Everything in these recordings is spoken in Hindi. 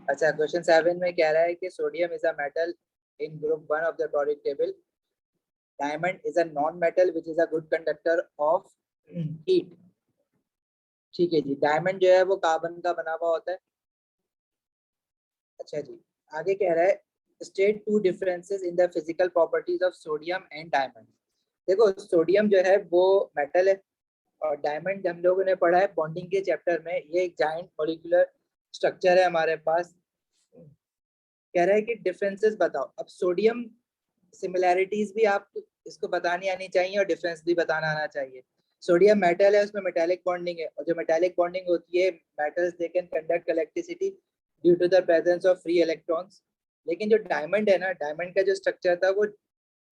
अच्छा, क्वेश्चन 7 में कह रहा है कि sodium is a metal in group 1 of the periodic table. Diamond is a non metal which is a good conductor of heat. ठीक है जी, डायमंड जो है वो कार्बन का बना हुआ होता है. अच्छा जी, आगे कह रहा है state two differences in the physical properties of sodium and diamond. देखो, सोडियम जो है वो मेटल है और डायमंड हम लोगों ने पढ़ा है बॉन्डिंग के चैप्टर में. ये एक जाइंट मॉलिक्यूलर स्ट्रक्चर है हमारे पास. कह रहा है कि डिफरेंसेस बताओ. अब सोडियम सिमिलैरिटीज भी आप इसको बतानी आनी चाहिए और डिफरेंस भी बताना आना चाहिए. सोडियम मेटल है, उसमें मेटालिक बॉन्डिंग है, और जो मेटालिक बॉन्डिंग होती है metals they can conduct electricity due to the presence of free electrons. लेकिन जो डायमंड है ना, डायमंड का जो स्ट्रक्चर था वो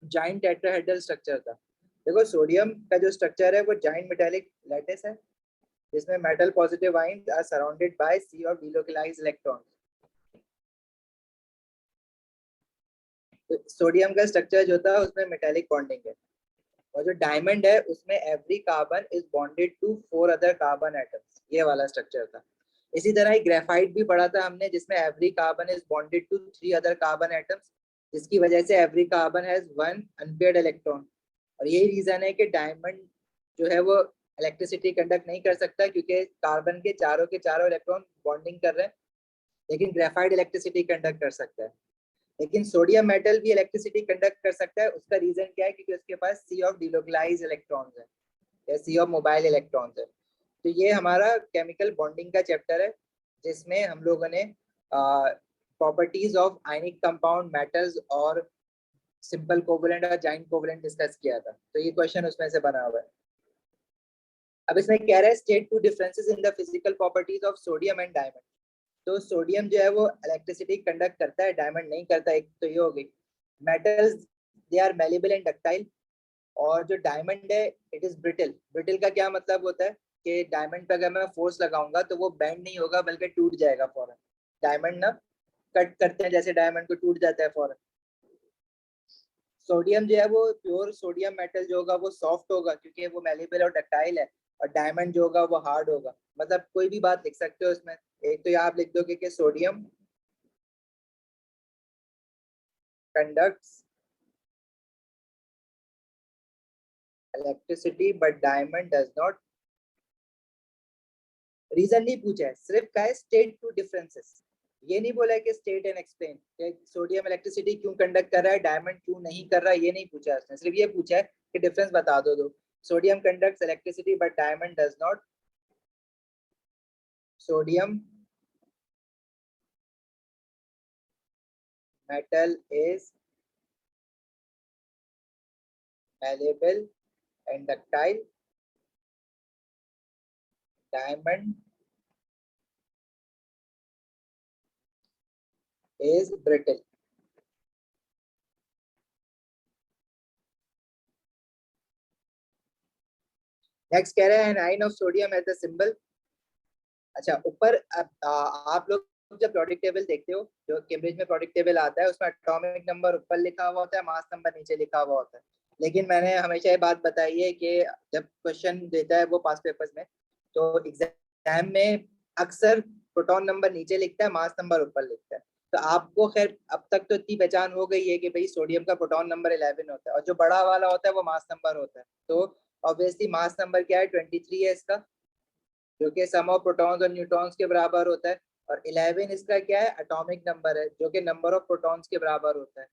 जाइंट टेट्राहेड्रल स्ट्रक्चर था. देखो, सोडियम का जो स्ट्रक्चर है वो जाइंट मेटालिक लैटिस है जिसमें metal positive ions are surrounded by sea और डिलोकलाइज्ड इलेक्ट्रॉन्स. सोडियम का स्ट्रक्चर जो था उसमें मेटालिक बॉन्डिंग है, और जो डायमंड है उसमें every carbon is bonded to 4 other carbon atoms. ये वाला स्ट्रक्चर था. इसी तरह ही ग्रेफाइट भी पढ़ा था हमने जिसमें every carbon is bonded to 3 other carbon atoms, जिसकी वजह से every carbon has 1 unpaired electron. और यही रीजन है कि डायमंड जो है वो इलेक्ट्रिसिटी कंडक्ट नहीं कर सकता क्योंकि कार्बन के चारों इलेक्ट्रॉन बॉन्डिंग कर रहे हैं. लेकिन ग्रेफाइट इलेक्ट्रिसिटी कंडक्ट कर सकता है. लेकिन सोडियम मेटल भी इलेक्ट्रिसिटी कंडक्ट कर सकता है. उसका रीजन क्या है? क्योंकि उसके पास सी ऑफ डिलोकलाइज इलेक्ट्रॉन्स है या सी ऑफ मोबाइल इलेक्ट्रॉन्स है. तो ये हमारा केमिकल बॉन्डिंग का चैप्टर है जिसमें हम लोगों ने properties of ionic compound metals और सिंपल कोवलेंट और जाइंट कोवलेंट डिस्कस किया था. तो ये क्वेश्चन उसमें से बना हुआ है. अब इसमें कह रहा है state two differences in the physical properties of sodium and diamond. तो सोडियम जो है वो इलेक्ट्रिसिटी कंडक्ट करता है, डायमंड नहीं करता. एक तो ये हो गई. Metals they are malleable and ductile. और जो डायमंड है इट इज ब्रिटल. ब्रिटल का क्या मतलब होता है कि डायमंड पे अगर मैं फोर्स लगाऊंगा तो वो बेंड नहीं होगा बल्कि टूट जाएगा फौरन. डायमंड ना कट करते हैं जैसे डायमंड को टूट जाता है फौरन. सोडियम जो है वो प्योर सोडियम मेटल जो होगा वो सॉफ्ट होगा क्योंकि वो मेलेबल और डक्टाइल है. और डायमंड जो होगा वो हार्ड होगा. मतलब कोई भी बात लिख सकते हो इसमें. एक तो ये आप लिख दोगे कि sodium conducts electricity but diamond does not. Reason नहीं पूछा है, सिर्फ कहा है स्टेट टू डिफरेंसेस. ये नहीं बोला है कि स्टेट एंड एक्सप्लेन कि सोडियम इलेक्ट्रिसिटी क्यों कंडक्ट कर रहा है डायमंड क्यों नहीं कर रहा है. ये नहीं पूछा है उसने. सिर्फ ये पूछा है कि डिफरेंस बता दो. Sodium conducts electricity but diamond does not. Sodium metal is malleable and ductile. Diamond is brittle. Next कह रहे हैं anion of sodium as the symbol. अच्छा, ऊपर आप लोग जब प्रोडक्ट टेबल देखते हो, जो कैम्ब्रिज में प्रोडक्ट टेबल आता है उसमें एटॉमिक नंबर ऊपर लिखा हुआ होता है, मास नंबर नीचे लिखा हुआ होता है. लेकिन मैंने हमेशा ये बात बताई है कि जब क्वेश्चन देता है वो पास पेपर्स में, तो एग्जाम में अक्सर प्रोटॉन नंबर नीचे लिखता है, मास नंबर ऊपर लिखता है. तो आपको खैर अब तक तो इतनी पहचान हो गई है कि भाई सोडियम का प्रोटॉन नंबर 11 होता है और जो बड़ा वाला होता है वो मास नंबर होता है. तो ऑब्वियसली मास नंबर क्या है? 23 है इसका, जो कि सम ऑफ प्रोटॉन्स और न्यूट्रॉन्स के बराबर होता है. और 11 इसका क्या है? एटॉमिक नंबर है जो कि नंबर ऑफ प्रोटॉन्स के बराबर होता है.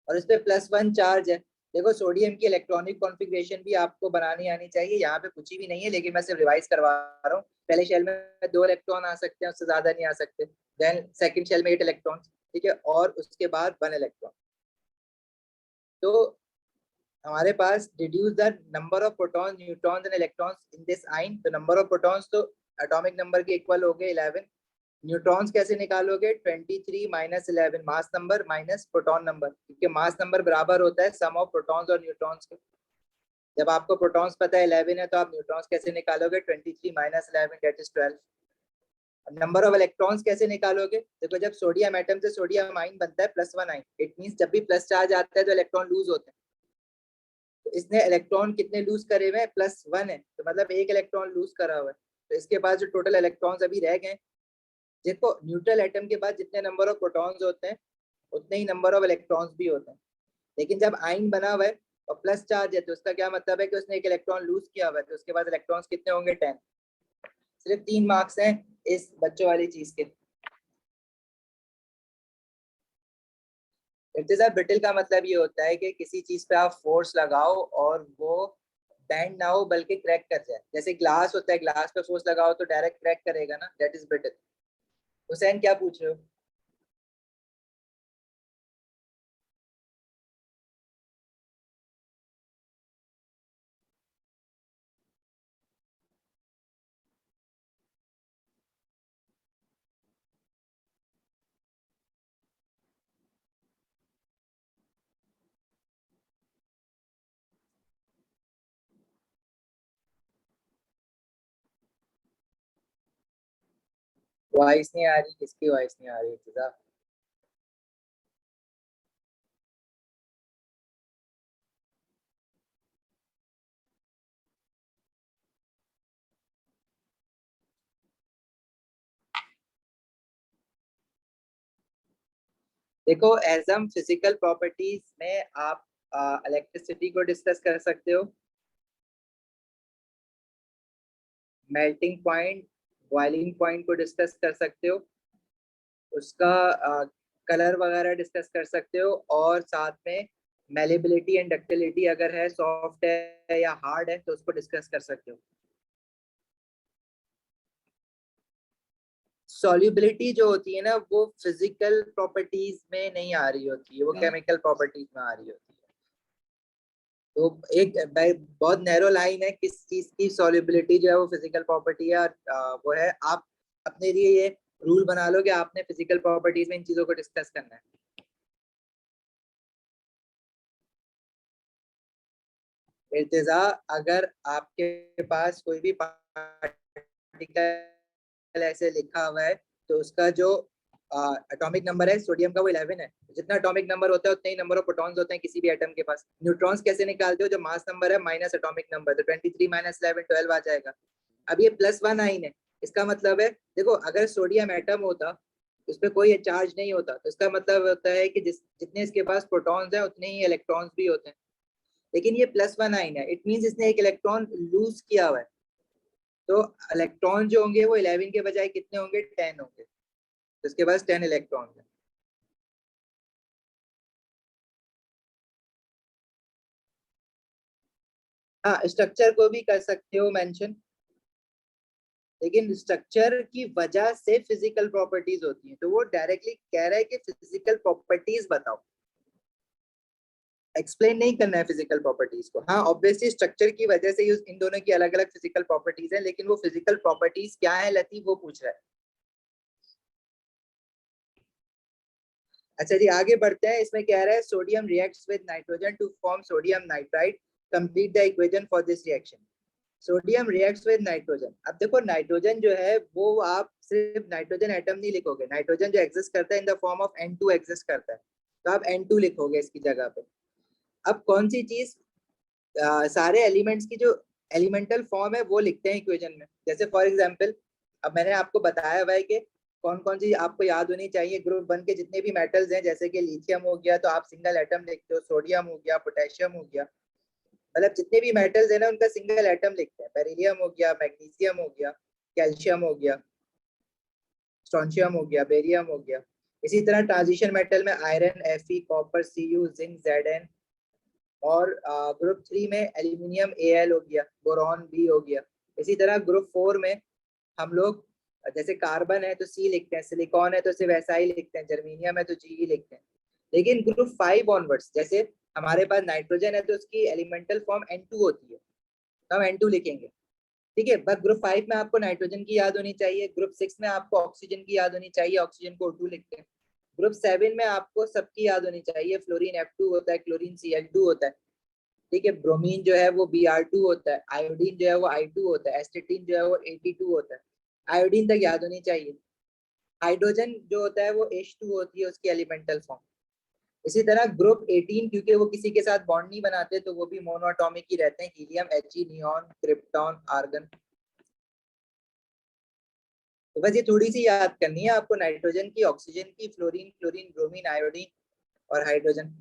और इस पे +1 चार्ज है. देखो, सोडियम की इलेक्ट्रॉनिक कॉन्फ़िगरेशन भी आपको बनानी आनी चाहिए. यहाँ पे पूछी भी नहीं है लेकिन मैं सिर्फ रिवाइज करवा रहा हूँ. पहले शेल में 2 इलेक्ट्रॉन आ सकते हैं, उससे ज्यादा नहीं आ सकते. देन सेकंड शेल में 8 इलेक्ट्रॉन. ठीक है, और उसके बाद 1 इलेक्ट्रॉन. तो हमारे पास deduce the number of protons neutrons and electrons in this ion. तो नंबर ऑफ प्रोटॉन्स तो एटॉमिक नंबर के इक्वल हो गए 11. न्यूट्रॉन्स कैसे निकालोगे? 23 minus 11 mass number minus proton number, क्योंकि मास नंबर बराबर होता है सम ऑफ प्रोटॉन्स और न्यूट्रॉन्स के. जब आपको प्रोटॉन्स पता है 11 है तो आप न्यूट्रॉन्स कैसे निकालोगे? 23 minus 11 that is 12. Number of electrons कैसे निकालोगे? देखो, जब सोडियम एटम से सोडियम आइन बनता है +1 आइन, इट मींस जब भी प्लस चार्ज आता है तो इलेक्ट्रॉन लूज होते हैं. तो इसने इलेक्ट्रॉन कितने लूज करे हुए हैं? +1 है, तो मतलब एक इलेक्ट्रॉन लूज करा हुआ है. तो इसके पास जो टोटल इलेक्ट्रॉन्स अभी रह गए देखो न्यूट्रल एटम के बाद जितने नंबर ऑफ प्रोटॉन्स होते हैं उतने ही नंबर ऑफ इलेक्ट्रॉन्स भी होते हैं, लेकिन जब आयन बना हुआ है और प्लस चार्ज है तो उसका क्या मतलब है कि उसने एक इलेक्ट्रॉन लूज किया हुआ है, तो उसके बाद इलेक्ट्रॉन्स कितने होंगे 10। सिर्फ 3 मार्क्स हैं इस बच्चों वाली चीज के। इर्तिजा ब्रिटल का मतलब ये होता है कि किसी चीज पे आप फोर्स लगाओ और वो बैंड ना हो बल्कि क्रैक कर जाए। जैसे ग्लास होता है, ग्लास पे फोर्स लगाओ तो डायरेक्ट क्रैक करेगा ना, दैट इज ब्रिटल। हुसैन क्या पूछ रहे हो? वॉइस नहीं आ रही, किसकी वॉइस नहीं आ रही इर्तिजा? देखो एज हम फिजिकल प्रॉपर्टीज में आप इलेक्ट्रिसिटी को डिस्कस कर सकते हो, मेल्टिंग पॉइंट, बॉइलिंग पॉइंट को डिस्कस कर सकते हो, उसका कलर वगैरह डिस्कस कर सकते हो, और साथ में मेलेबिलिटी एंड डक्टिलिटी, अगर है सॉफ्ट है या हार्ड है तो उसको डिस्कस कर सकते हो। सॉल्युबिलिटी जो होती है ना वो फिजिकल प्रॉपर्टीज में नहीं आ रही होती है, वो केमिकल प्रॉपर्टीज में आ रही होती है। तो एक बहुत नैरो लाइन है किस चीज की सॉल्युबिलिटी जो है वो फिजिकल प्रॉपर्टी है, और वो है आप अपने लिए ये रूल बना लो कि आपने फिजिकल प्रॉपर्टीज में इन चीजों को डिस्कस करना है। इर्तिजा अगर आपके पास कोई भी पार्टिकल ऐसे लिखा हुआ है तो उसका जो एटॉमिक नंबर है सोडियम का वो 11 है। जितना एटॉमिक नंबर होता है उतने ही नंबर ऑफ प्रोटॉन्स होते हैं किसी भी एटम के पास। न्यूट्रॉन्स कैसे निकालते हो? जो मास नंबर है माइनस एटॉमिक नंबर, तो 23 माइनस 11 12 आ जाएगा। अब ये +1 आइन है, इसका मतलब है देखो अगर सोडियम एटम होता उस पर कोई चार्ज नहीं होता तो इसका मतलब होता है कि जितने इसके पास प्रोटॉन्स है उतने ही इलेक्ट्रॉन्स भी होते हैं, लेकिन ये +1 आइन है, इट मीन इसने एक इलेक्ट्रॉन लूज किया हुआ है। तो इलेक्ट्रॉन जो होंगे वो 11 के बजाय कितने होंगे? 10 होंगे, तो इसके पास 10 इलेक्ट्रॉन है। हाँ स्ट्रक्चर को भी कर सकते हो मेंशन, लेकिन स्ट्रक्चर की वजह से फिजिकल प्रॉपर्टीज होती हैं, तो वो डायरेक्टली कह रहा है कि फिजिकल प्रॉपर्टीज बताओ, एक्सप्लेन नहीं करना है फिजिकल प्रॉपर्टीज को। हाँ ऑब्वियसली स्ट्रक्चर की वजह से इन दोनों की अलग अलग फिजिकल प्रॉपर्टीज है, लेकिन वो फिजिकल प्रॉपर्टीज क्या है लतीफ वो पूछ रहा है। अच्छा जी आगे बढ़ते हैं, इसमें कह रहा है sodium reacts with nitrogen to form sodium nitride, complete the equation for this reaction. Sodium reacts with nitrogen. अब देखो नाइट्रोजन जो है वो आप सिर्फ नाइट्रोजन एटम नहीं लिखोगे, नाइट्रोजन जो एग्जिस्ट करता है in the form of N2 exist करता है, तो आप N2 लिखोगे इसकी जगह पे। अब कौन सी चीज सारे एलिमेंट्स की जो एलिमेंटल फॉर्म है वो लिखते हैं इक्वेशन में। जैसे फॉर एग्जांपल अब मैंने आपको बताया हुआ है कि कौन कौन सी आपको याद होनी चाहिए। ग्रुप 1 के जितने भी मेटल्स हैं जैसे कि लिथियम हो गया तो आप सिंगल एटम लिखते हो, सोडियम हो गया, पोटेशियम हो गया, मतलब जितने भी मेटल्स है ना उनका सिंगल एटम लिखते हैं। बेरिलियम हो गया, मैग्नीशियम हो गया, कैल्शियम हो गया, स्ट्रोंशियम हो गया, बेरियम हो गया। इसी तरह ट्रांजिशन मेटल में iron Fe, copper Cu, zinc Zn, और ग्रुप 3 में एल्यूमिनियम Al हो गया, बोरॉन B हो गया। इसी तरह ग्रुप 4 में हम लोग जैसे कार्बन है तो C लिखते हैं, सिलिकॉन है तो सिर्फ SI लिखते हैं, जर्मीनियम है तो Ge लिखते हैं। लेकिन ग्रुप 5 ऑनवर्ड्स जैसे हमारे पास नाइट्रोजन है तो उसकी एलिमेंटल फॉर्म N2 होती है, तो हम N2 लिखेंगे। ठीक है, बस ग्रुप 5 में आपको नाइट्रोजन की याद होनी चाहिए, ग्रुप 6 में आपको ऑक्सीजन की याद होनी चाहिए, ऑक्सीजन को O2 लिखते हैं। ग्रुप 7 में आपको सबकी याद होनी चाहिए, फ्लोरीन F2 होता है, क्लोरीन Cl2 होता है। ठीक है, ब्रोमीन जो है वो Br2 होता है, आयोडीन जो है वो I2 होता है, एस्टेटिन जो है वो Ag2 होता है। आयोडीन तक याद होनी चाहिए। हाइड्रोजन जो होता है वो H2 होती है उसकी एलिमेंटल फॉर्म। इसी तरह ग्रुप 18 क्योंकि वो किसी के साथ बॉन्ड नहीं बनाते तो वो भी मोनोटॉमिक ही रहते हैं, helium He, neon, krypton, argon. तो बस ये थोड़ी सी याद करनी है आपको, नाइट्रोजन की, ऑक्सीजन की, फ्लोरीन, क्लोरीन, ब्रोमीन, आयोडीन और हाइड्रोजन।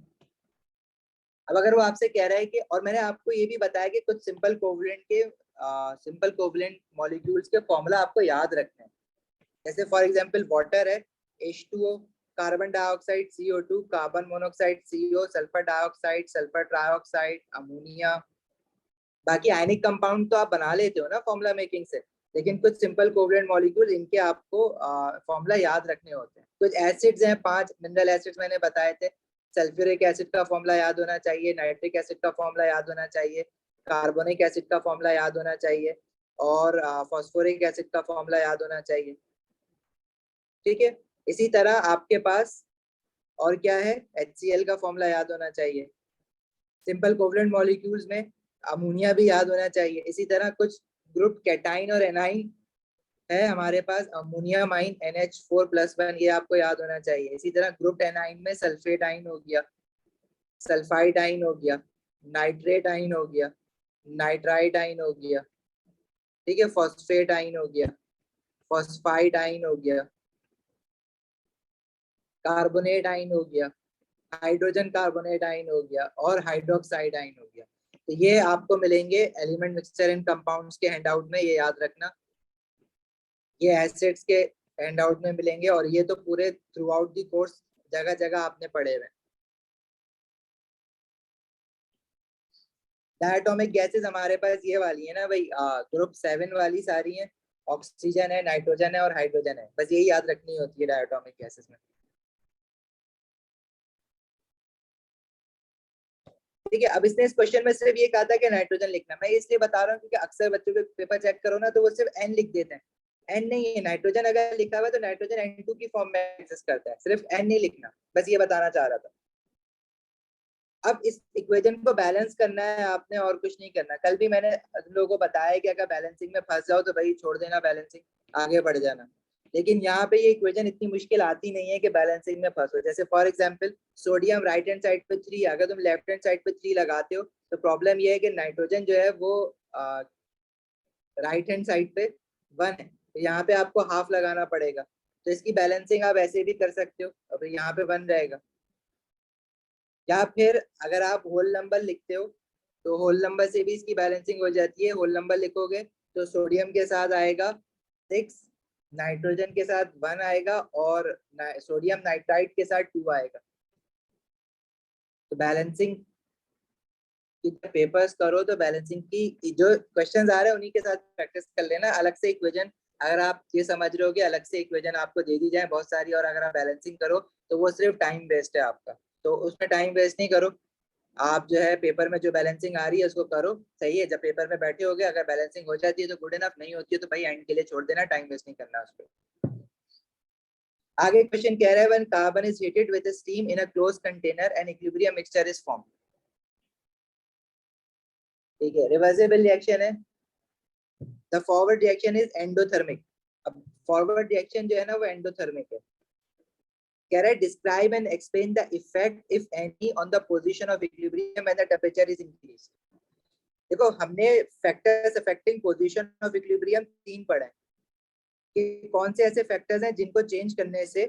अब अगर वो आपसे कह रहा है कि, और मैंने आपको ये भी बताया कि कुछ सिंपल कोवलेंट मॉलिक्यूल्स के फॉर्मूला आपको याद रखने हैं। जैसे फॉर एग्जांपल वाटर है H2O, carbon dioxide CO2, carbon monoxide CO, sulphur dioxide, sulphur trioxide, ammonia. बाकी आयनिक कंपाउंड तो आप बना लेते हो ना फॉर्मूला मेकिंग से, लेकिन कुछ सिंपल कोवलेंट मॉलिक्यूल इनके आपको फॉर्मूला याद रखने होते हैं। कुछ एसिड्स हैं, 5 मिनरल एसिड्स मैंने बताए थे। सल्फ्यूरिक एसिड का फॉर्मूला याद होना चाहिए, नाइट्रिक एसिड का फॉर्मूला याद होना चाहिए, कार्बोनिक एसिड का फॉर्मूला याद होना चाहिए, और फॉस्फोरिक एसिड का फॉर्मूला याद होना चाहिए। ठीक है, इसी तरह आपके पास और क्या है, HCl का फॉर्मूला याद होना चाहिए। सिंपल कोवलेंट मॉलिक्यूल्स में अमोनिया भी याद होना चाहिए। इसी तरह कुछ ग्रुप कैटाइन और एनाइन है हमारे पास, अमोनियम आइन NH4+1, ये आपको याद होना चाहिए। इसी तरह ग्रुप एनाइन में सल्फेट आइन हो गया, सल्फाइड आइन हो गया, नाइट्रेट आइन हो गया, नाइट्राइट आइन हो गया, ठीक है, फॉस्फेट आइन हो गया, फॉस्फाइड आइन हो गया, कार्बोनेट आइन हो गया, हाइड्रोजन कार्बोनेट आइन हो गया, और हाइड्रोक्साइड आइन हो गया। तो ये आपको मिलेंगे एलिमेंट मिक्सचर एंड कंपाउंड्स के हैंडआउट में, ये याद रखना। ये एसिड्स के हैंडआउट में मिलेंगे, और ये तो पूरे थ्रू आउट दी कोर्स जगह जगह आपने पढ़े हुए। डायटोमिक गैसेस हमारे पास ये वाली है ना भाई, ग्रुप 7 वाली सारी हैं। ऑक्सीजन है, नाइट्रोजन है और हाइड्रोजन है, बस यही याद रखनी होती है डायटोमिक गैसेस में। ठीक है, अब इसने इस क्वेश्चन में सिर्फ ये कहा था कि नाइट्रोजन लिखना। मैं इसलिए बता रहा हूँ क्योंकि अक्सर बच्चों के पेपर चेक करो ना तो वो सिर्फ N लिख देते हैं। N नहीं है, नाइट्रोजन अगर लिखा हुआ है तो नाइट्रोजन N2 की फॉर्म में एग्जिस्ट करता है, सिर्फ N नहीं लिखना, बस ये बताना चाह रहा था। अब इस इक्वेशन को बैलेंस करना है आपने, और कुछ नहीं करना। कल भी मैंने तुम लोगों को बताया कि अगर बैलेंसिंग में फंस जाओ तो भाई छोड़ देना बैलेंसिंग, आगे बढ़ जाना। लेकिन यहाँ पे ये इक्वेशन इतनी मुश्किल आती नहीं है कि बैलेंसिंग में फंसो। जैसे for example sodium right hand side पे 3, अगर तुम लेफ्ट हैंड साइड पे 3 लगाते हो तो प्रॉब्लम ये है कि नाइट्रोजन जो है वो राइट हैंड साइड पे 1 है, तो यहाँ पे आपको हाफ लगाना पड़ेगा। तो इसकी बैलेंसिंग आप ऐसे भी कर सकते हो, अब यहाँ पे 1 रहेगा। या फिर अगर आप होल नंबर लिखते हो तो होल नंबर से भी इसकी बैलेंसिंग हो जाती है। होल नंबर लिखोगे तो सोडियम के साथ आएगा 6, नाइट्रोजन के साथ 1 आएगा, और सोडियम नाइट्राइट के साथ 2 आएगा। तो बैलेंसिंग की पेपर्स करो तो बैलेंसिंग की जो क्वेश्चंस आ रहे हैं उन्हीं के साथ प्रैक्टिस कर लेना। अलग से इक्वेशन, अगर आप ये समझ रहे हो कि अलग से इक्वेशन आपको दे दी जाए बहुत सारी, और अगर आप बैलेंसिंग करो तो वो सिर्फ टाइम वेस्ट है आपका, तो उसमें टाइम वेस्ट नहीं करो। आप जो है पेपर में जो बैलेंसिंग आ रही है उसको करो, सही है। जब पेपर में बैठे होगे अगर बैलेंसिंग हो जाती है तो गुड इनफ, नहीं होती है तो भाई एंड के लिए छोड़ देना, टाइम वेस्ट नहीं करना उस पर। आगे क्वेश्चन कह रहा है when carbon is heated with steam in a close container and equilibrium mixture is form. ठीक है, रिवर्सिबल रिएक्शन है। The forward reaction is endothermic. अब फॉरवर्ड रिएक्शन जो है ना वो एंडोथर्मिक है। कह रहा है describe and explain the effect if any on the position of equilibrium when the temperature is increased. देखो हमने factors affecting position of equilibrium 3 पढ़े हैं कि कौन से ऐसे फैक्टर्स हैं जिनको चेंज करने से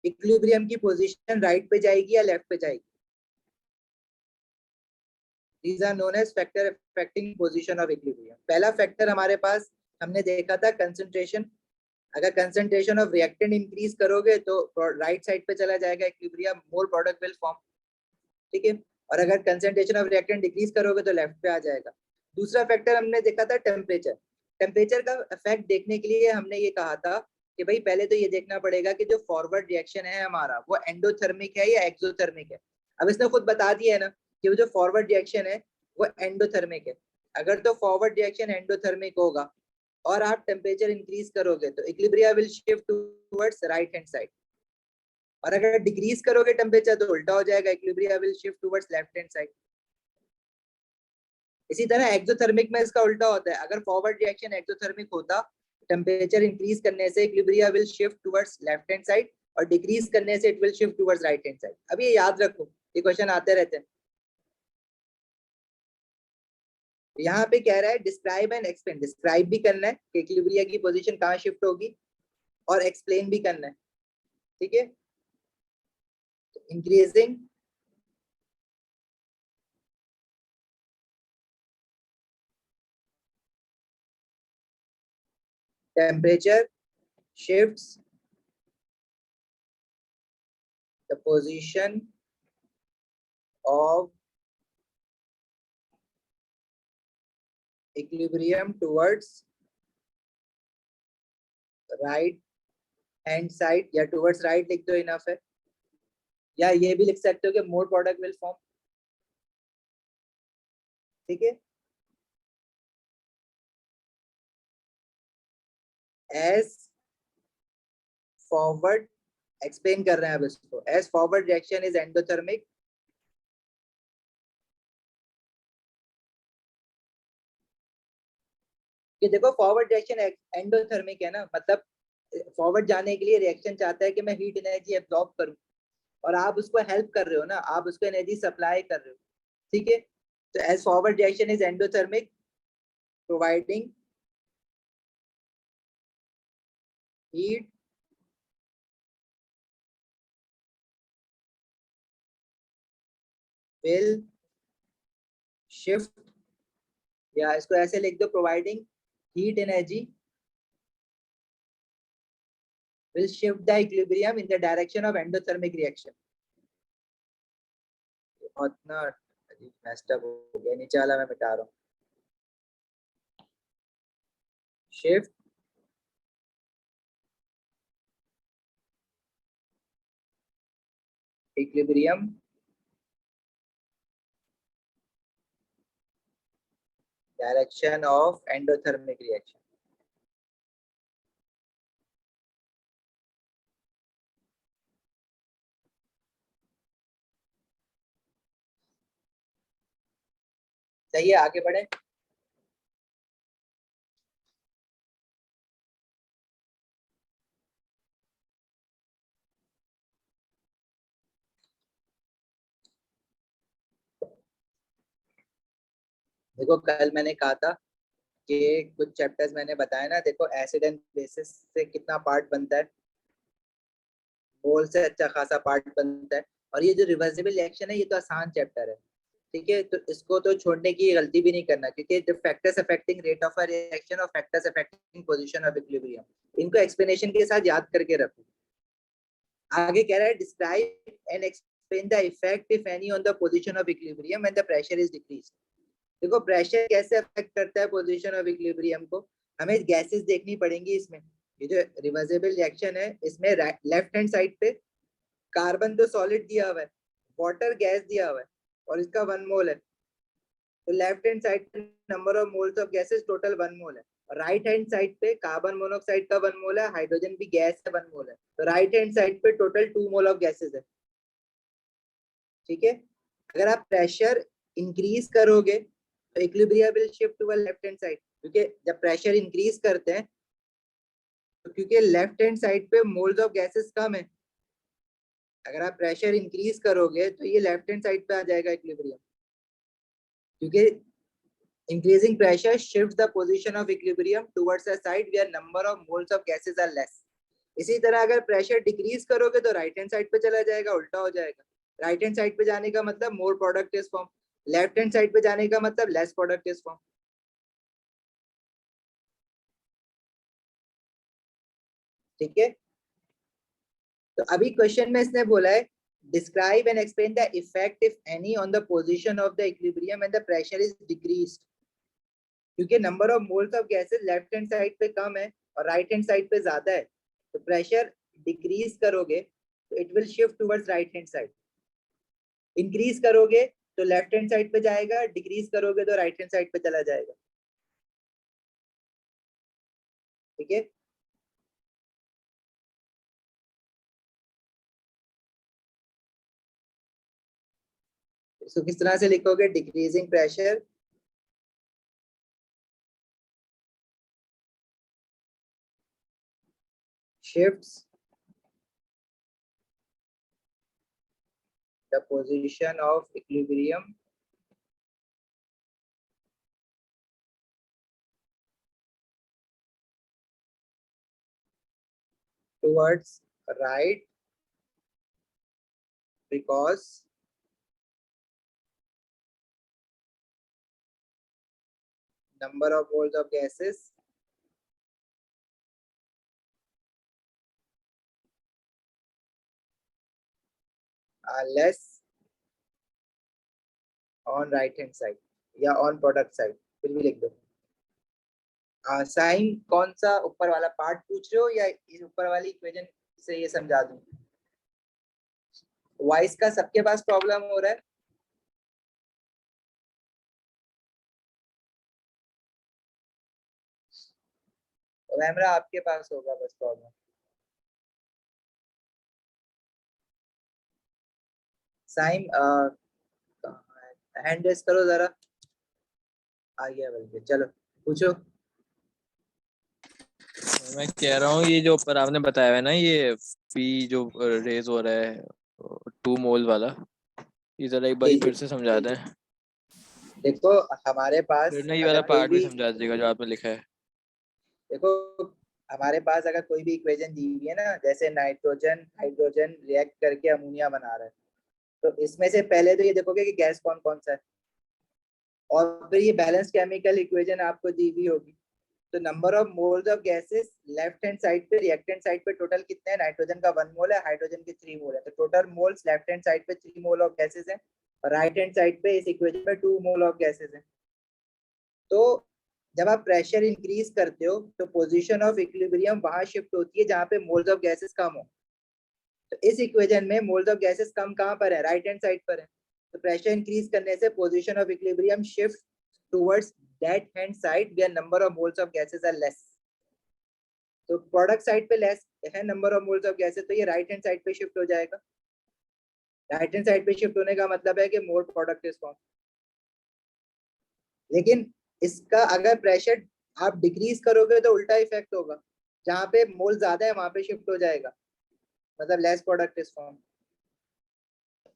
इक्विलिब्रियम की पोजीशन राइट पे जाएगी या लेफ्ट पे जाएगी। These are known as factor affecting position of equilibrium। पहला फैक्टर हमारे पास हमने देखा था कंसंट्रेशन। अगर कंसंट्रेशन ऑफ रिएक्टेंट इंक्रीज करोगे तो राइट साइड पे चला जाएगा equilibrium, more product will form. ठीक है, और अगर कंसंट्रेशन ऑफ रिएक्टेंट डिक्रीज करोगे तो लेफ्ट पे आ जाएगा। दूसरा फैक्टर हमने देखा था टेम्परेचर। टेम्परेचर का इफेक्ट देखने के लिए हमने ये कहा था कि भाई पहले तो ये देखना पड़ेगा कि जो फॉरवर्ड रिएक्शन है हमारा वो एंडोथर्मिक है या एक्सोथर्मिक है। अब इसने खुद बता दिया है ना कि वो जो फॉरवर्ड रिएक्शन है वो एंडोथर्मिक है। अगर तो फॉरवर्ड रिएक्शन एंडोथर्मिक होगा और आप टेम्परेचर इंक्रीज करोगे तो equilibrium will shift towards right hand side, और अगर डिक्रीज करोगे टेम्परेचर तो उल्टा हो जाएगा, equilibrium will shift towards left hand side. इसी तरह एक्सोथर्मिक में इसका उल्टा होता है। अगर फॉरवर्ड रिएक्शन एक्सोथर्मिक होता, टेम्परेचर इंक्रीज करने से equilibrium will shift towards left hand side, और डिक्रीज करने से it will shift towards right hand side. अब ये याद रखो, ये क्वेश्चन आते रहते हैं। यहाँ पे कह रहा है डिस्क्राइब एंड एक्सप्लेन, डिस्क्राइब भी करना है कि इक्विलिब्रियम की पोजीशन कहाँ शिफ्ट होगी, और एक्सप्लेन भी करना है, ठीक है। Increasing temperature shifts the position of equilibrium towards right hand side, या towards right लिख दो, इनफ है। या ये भी लिख सकते हो कि मोर प्रोडक्ट विल फॉर्म, ठीक है। एज फॉरवर्ड, एक्सप्लेन कर रहे हैं अब इसको, as forward reaction is endothermic, कि देखो फॉरवर्ड रिएक्शन एंडोथर्मिक है ना, मतलब फॉरवर्ड जाने के लिए रिएक्शन चाहता है कि मैं हीट एनर्जी एब्जॉर्ब करूं, और आप उसको हेल्प कर रहे हो ना, आप उसको एनर्जी सप्लाई कर रहे हो, ठीक है। तो as forward reaction is endothermic providing heat will shift, या इसको ऐसे लिख दो, providing heat energy will shift the equilibrium in the direction of endothermic reaction। बहुत ना messed up हो गया, नीचे वाला मैं मिटा रहा हूँ। shift equilibrium direction of endothermic reaction। सही है, आगे बढ़े। देखो कल मैंने कहा था कि कुछ चैप्टर्स मैंने बताया ना, देखो एसिड एंड बेसिस से कितना पार्ट बनता है, मोल से अच्छा खासा पार्ट बनता है। और ये जो रिवर्सिबल रिएक्शन है, ये तो आसान चैप्टर है, ठीक है। तो इसको तो छोड़ने की गलती भी नहीं करना, क्योंकि the factors affecting rate of a reaction और factors affecting position of equilibrium, इनको एक्सप्लेनेशन के साथ याद करके रखो। आगे कह रहा है describe and explain the effect if any on the position of equilibrium when the pressure is decreased. देखो प्रेशर कैसे अफेक्ट करता है पोजीशन ऑफ इक्विलिब्रियम को, हमें गैसेस देखनी पड़ेंगी इसमें। ये जो रिवर्सिबल रिएक्शन है, इसमें लेफ्ट हैंड साइड पे कार्बन तो सॉलिड दिया हुआ है, वाटर गैस दिया हुआ है, और इसका 1 मोल है। तो लेफ्ट हैंड साइड पे number of moles of gases total 1 mole है, और राइट हैंड साइड पे कार्बन मोनोऑक्साइड का 1 मोल है, हाइड्रोजन भी गैस है 1 मोल है। तो राइट हैंड साइड पे टोटल 2 मोल ऑफ गैसेस है, ठीक है। अगर आप प्रेशर इंक्रीज करोगे तो equilibrium will shift to left hand side, क्योंकि जब प्रेशर इंक्रीज करते हैं तो क्योंकि लेफ्ट हैंड साइड पे मोल्स ऑफ गैसेस कम है, अगर आप प्रेशर इंक्रीज करोगे तो ये लेफ्ट हैंड साइड पे आ जाएगा इक्विलिब्रियम, क्योंकि increasing pressure shifts the position of equilibrium towards a side where number of moles of gases are less। इसी तरह अगर प्रेशर डिक्रीज करोगे तो राइट हैंड साइड पे चला जाएगा, उल्टा हो जाएगा। राइट हैंड साइड पे जाने का मतलब more product is form, left hand side पे जाने का मतलब लेस प्रोडक्ट इज फॉर्म, ठीक है। तो अभी क्वेश्चन में इसने बोला है describe and explain the effect if any on the position of the equilibrium when the pressure is decreased, क्योंकि number of moles of gases left hand side पे कम है और राइट हैंड साइड पे ज्यादा है। तो प्रेशर डिक्रीज करोगे तो it will shift towards right hand side, increase करोगे तो लेफ्ट हैंड साइड पे जाएगा, डिक्रीज करोगे तो राइट हैंड साइड पे चला जाएगा, ठीक है। इसको किस तरह से लिखोगे, decreasing pressure shifts the position of equilibrium towards right because number of moles of gases are less on right hand side या on product side, कुछ भी लिख दो। साइन कौन सा ऊपर वाला पार्ट पूछ रहे हो या इस ऊपर वाली इक्वेशन से ये समझा दूं? वॉइस का सबके पास प्रॉब्लम हो रहा है? वैमरा आपके पास होगा बस प्रॉब्लम। साइन हैंड रेस करो जरा। आ गया बल्कि, चलो पूछो। मैं कह रहा हूँ ये जो ऊपर आपने बताया है ना, ये पी जो रेज हो रहा है 2 मोल वाला, ये जरा एक बार जी जी, फिर से समझा दें। देखो हमारे पास फिर ना ये वाला अगर कोई पार्ट भी भी, समझा दीजिएगा जो आपने लिखा है। देखो हमारे पास अगर कोई भी इक्वेशन दी हुई है ना, जैसे नाइट्रोजन हाइड्रोजन रिएक्ट करके अमोनिया बना रहा है, तो इसमें से पहले तो ये देखोगे कि गैस कौन कौन सा है, और फिर ये बैलेंस केमिकल इक्वेशन आपको दी हुई होगी। तो number of moles of gases left hand side पे, रिएक्टेंट साइड पे टोटल कितने हैं? नाइट्रोजन का 1 मोल है, हाइड्रोजन के 3 मोल है, तो total moles left hand side पे 3 मोल ऑफ गैसेस है, और राइट हैंड साइड पे इस इक्वेशन में 2 मोल ऑफ गैसेस है। तो जब आप प्रेशर इंक्रीज करते हो तो पोजीशन ऑफ इक्विलिब्रियम वहां शिफ्ट होती है जहां पे मोल्स ऑफ गैसेस कम हो। तो इस इक्वेशन में मोल्स ऑफ गैसेस कम कहां पर है? राइट हैंड साइड पर है। तो प्रेशर इंक्रीज करने से position of equilibrium shift towards that hand side where number of moles of gases are less. तो प्रोडक्ट साइड पे लेस है number of moles of gases, तो ये राइट हैंड साइड पे शिफ्ट हो जाएगा। राइट हैंड साइड पे शिफ्ट होने का मतलब है कि मोर प्रोडक्ट इज फॉर्म। लेकिन इसका अगर प्रेशर आप डिक्रीज करोगे तो उल्टा इफेक्ट होगा, जहां पे मोल ज्यादा है वहां पे शिफ्ट हो जाएगा, मतलब लेस प्रोडक्ट इज फॉर्म।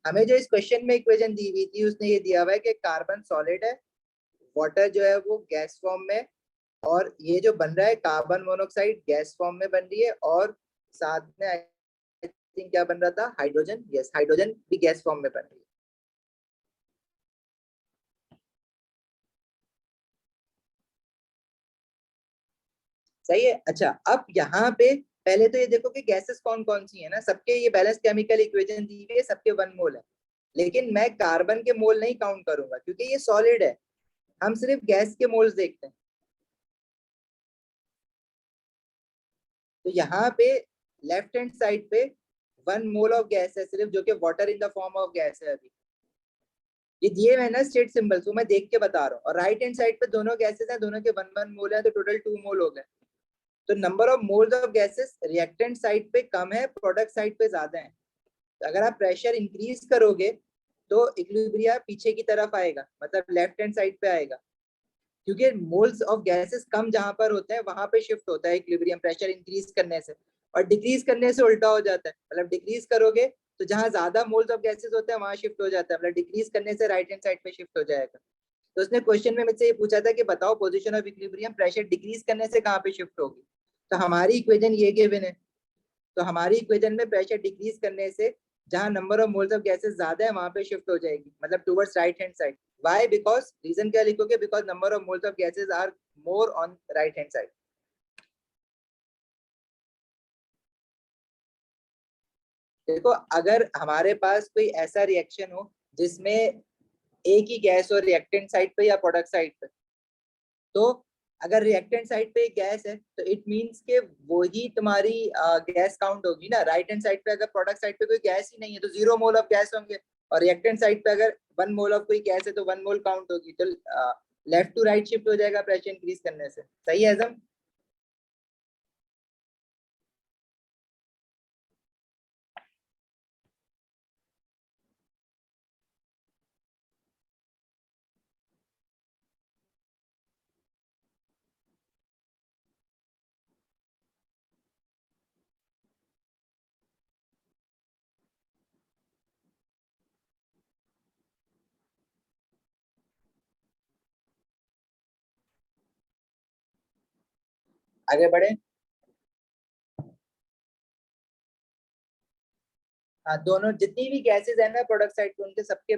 हमें जो इस क्वेश्चन में इक्वेशन दी हुई थी उसने ये दिया हुआ है कि कार्बन सॉलिड है, वाटर जो है वो गैस फॉर्म में, और ये जो बन रहा है कार्बन मोनोऑक्साइड गैस फॉर्म में बन रही है, और साथ में आई थिंक क्या बन रहा था? हाइड्रोजन। यस, हाइड्रोजन भी गैस फॉर्म में बन रही है। सही है। अच्छा, अब यहाँ पे पहले तो ये देखो कि गैसेस कौन कौन सी है ना, सबके ये बैलेंस केमिकल इक्वेशन दी हुई है, सबके 1 मोल है। लेकिन मैं कार्बन के मोल नहीं काउंट करूंगा क्योंकि ये सॉलिड है, हम सिर्फ गैस के मोल्स देखते हैं। तो यहाँ पे लेफ्ट हैंड साइड पे 1 मोल ऑफ गैस है सिर्फ, जो कि water in the form of gas है। अभी ये दिए हुए ना स्टेट सिंबल्स, वो मैं देख के बता रहा हूँ। और राइट हैंड साइड पे दोनों गैसेस हैं, दोनों के 1 1 मोल है, तो टोटल 2 मोल हो गए। तो number of moles of gases reactant side पे कम है, प्रोडक्ट साइड पे ज्यादा है। तो अगर आप प्रेशर इंक्रीज करोगे तो इक्विलिब्रियम पीछे की तरफ आएगा, मतलब लेफ्ट हैंड साइड पे आएगा, क्योंकि मोल्स ऑफ गैसेस कम जहां पर होते हैं वहां पे शिफ्ट होता है इक्विलिब्रियम प्रेशर इंक्रीज करने से। और डिक्रीज करने से उल्टा हो जाता है, मतलब डिक्रीज करोगे तो जहां ज्यादा मोल्स ऑफ गैसेस होते हैं वहां शिफ्ट हो जाता है, मतलब डिक्रीज करने से राइट हैंड साइड पे शिफ्ट हो जाएगा। तो उसने क्वेश्चन में मुझसे ये पूछा था कि बताओ position of equilibrium pressure decrease करने से कहाँ पे शिफ्ट होगी। तो हमारी इक्वेशन ये गिवन है। तो हमारी इक्वेशन में प्रेशर डिक्रीज करने से जहां number of moles of gases ज्यादा है वहां पे शिफ्ट हो जाएगी, मतलब towards right hand side. Why? Because reason क्या लिखोगे? Because number of moles of gases are more on right hand side. देखो अगर हमारे पास कोई ऐसा रिएक्शन हो जिसमें एक ही गैस हो रिएक्टेंट साइड पे या प्रोडक्ट साइड पे, तो अगर रिएक्टेंट साइड पे गैस है तो इट मींस के वो ही तुम्हारी गैस काउंट होगी ना। राइट हैंड साइड पे अगर प्रोडक्ट साइड पे कोई गैस ही नहीं है तो 0 मोल ऑफ गैस होंगे, और रिएक्टेंट साइड पे अगर 1 मोल ऑफ कोई गैस है तो 1 मोल काउंट होगी। तो लेफ्ट टू राइट शिफ्ट हो जाएगा प्रेशर इंक्रीज करने से। सही है एजम? आगे बढ़े। हाँ, दोनों जितनी भी गैसेस है ना प्रोडक्ट साइड पे उनके सबके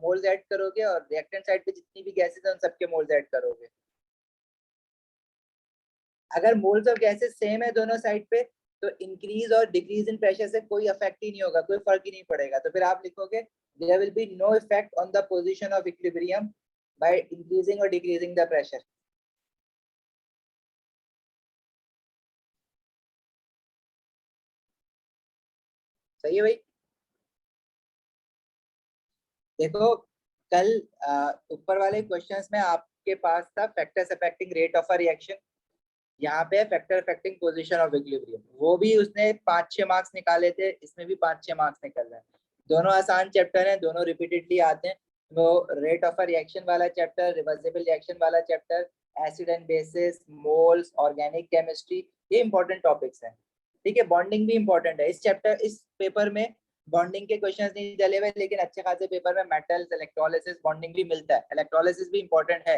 मोल्स ऐड करोगे, और रिएक्टेंट साइड पे जितनी भी गैसेस है उन सबके मोल्स ऐड करोगे। अगर मोल्स ऑफ गैसेस सेम है दोनों साइड पे, तो इंक्रीज और डिक्रीज इन प्रेशर से कोई इफेक्ट ही नहीं होगा, कोई फर्क ही नहीं पड़ेगा। तो फिर आप लिखोगे there will be no effect on the position of equilibrium by increasing और डिक्रीजिंग द प्रेशर। सही है भाई। देखो कल ऊपर वाले क्वेश्चंस में आपके पास था factors affecting rate of a reaction, यहाँ पे factor affecting position of equilibrium, वो भी उसने 5-6 मार्क्स निकाले थे, इसमें भी 5-6 मार्क्स निकल रहे हैं। दोनों आसान चैप्टर हैं, दोनों रिपीटेडली आते हैं। वो रेट ऑफ अ रिएक्शन वाला चैप्टर, रिवर्सिबल रिएक्शन वाला chapter, acid and bases, moles, organic chemistry, ये इंपॉर्टेंट टॉपिक्स हैं। ठीक है, बॉन्डिंग भी इंपॉर्टेंट है। इस चैप्टर इस पेपर में बॉन्डिंग के क्वेश्चंस नहीं डले हुए, लेकिन अच्छे खासे पेपर में मेटल्स, इलेक्ट्रोलिसिस, बॉन्डिंग भी मिलता है। इलेक्ट्रोलिसिस भी इंपॉर्टेंट है।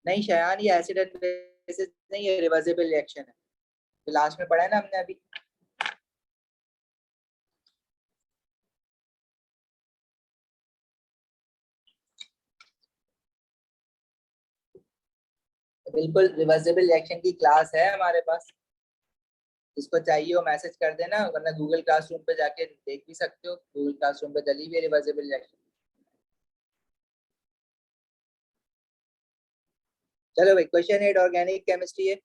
नहीं शयान, ये एसिड एंड बेसिस नहीं, ये रिवर्सिबल रिएक्शन है, तो लास्ट में पढ़ा है ना हमने अभी। बिल्कुल, रिवर्सिबल रिएक्शन की क्लास है हमारे पास, जिसको चाहिए वो मैसेज कर देना, वरना गूगल क्लासरूम पे जाके देख भी सकते हो, गूगल क्लासरूम पे डली हुई है रिवर्सिबल रिएक्शन। चलो भाई, क्वेश्चन 8 ऑर्गेनिक केमिस्ट्री है।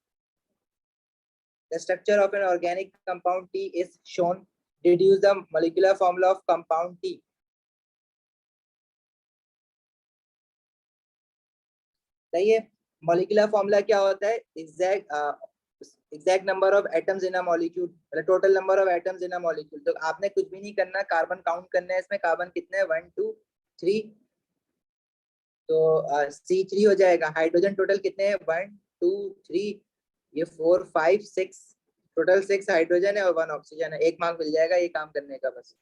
The structure of an organic compound T is shown. Deduce the molecular formula of compound T. सही है। मॉलिक्यूलर फॉर्मूला क्या होता है? Exact number of atoms in a molecule, मतलब total number of atoms in a molecule. तो आपने कुछ भी नहीं करना, कार्बन काउंट करना है, इसमें कार्बन कितने हैं, 1 2 3, तो C3 हो जाएगा। हाइड्रोजन टोटल कितने हैं, 1 2 3, ये 4 5 6, टोटल 6 हाइड्रोजन है और 1 ऑक्सीजन है। 1 मार्क मिल जाएगा ये काम करने का बस।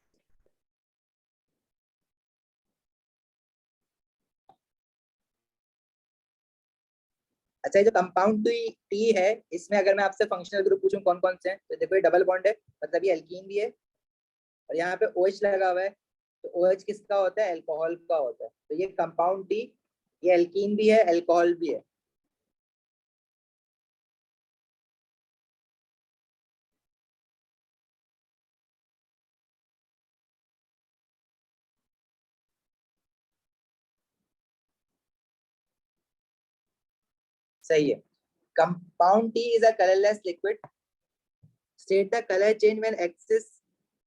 अच्छा, ये जो कंपाउंड टी है, इसमें अगर मैं आपसे फंक्शनल ग्रुप पूछूं कौन कौन से हैं, तो देखो ये डबल बॉन्ड है, मतलब ये एल्कीन भी है, और यहाँ पे OH लगा हुआ है, तो OH किसका होता है, अल्कोहल का होता है। तो ये कंपाउंड टी, ये एल्कीन भी है, अल्कोहल भी है। सही है। Compound T is a colourless liquid. State the colour change when excess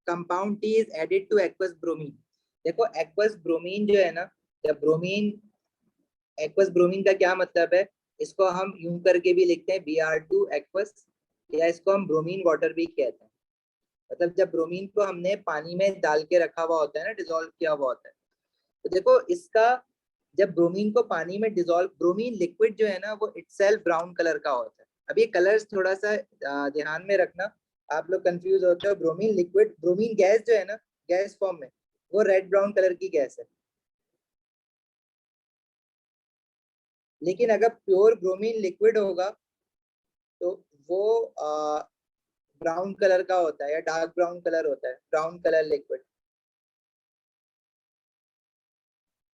compound T is added to aqueous bromine. देखो एक्वस ब्रोमीन जो है ना, जब ब्रोमीन, एक्वस ब्रोमीन का क्या मतलब है, इसको हम यूं करके भी लिखते हैं Br2 एक्वस, या इसको हम ब्रोमीन वाटर भी कहते हैं। मतलब जब ब्रोमीन को हमने पानी में डाल के रखा हुआ होता है ना, डिसॉल्व किया हुआ होता है, तो देखो इसका, जब ब्रोमीन को पानी में डिसॉल्व, ब्रोमीन लिक्विड जो है ना वो इटसेल्फ ब्राउन कलर का होता है। अब ये कलर्स थोड़ा सा ध्यान में रखना, आप लोग कंफ्यूज होते हो। ब्रोमीन लिक्विड, ब्रोमीन गैस जो है ना, गैस फॉर्म में, वो रेड ब्राउन कलर की गैस है। लेकिन अगर प्योर ब्रोमीन लिक्विड होगा तो वो ब्राउन कलर का होता है, या डार्क ब्राउन कलर होता है, ब्राउन कलर लिक्विड।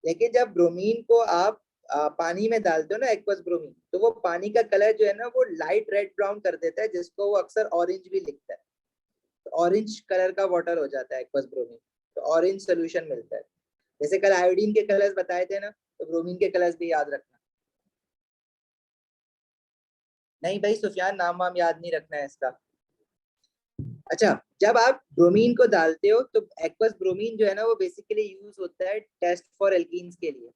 लेकिन जब ब्रोमीन को आप पानी में डालते हो ना, एक्वस ब्रोमीन, तो वो पानी का कलर जो है ना वो लाइट रेड ब्राउन कर देता है, जिसको वो अक्सर ऑरेंज भी लिखता है। तो ऑरेंज कलर का वाटर हो जाता है एक्वस ब्रोमीन, तो ऑरेंज सोल्यूशन मिलता है। जैसे कल आयोडीन के कलर्स बताए थे ना, तो ब्रोमीन के कलर्स भी याद रखना। नहीं भाई सुफियान, नाम वाम याद नहीं रखना है इसका। अच्छा, जब आप ब्रोमीन को डालते हो तो एक्वस ब्रोमीन जो है ना वो बेसिकली यूज होता है टेस्ट फॉर एल्कीन्स के लिए।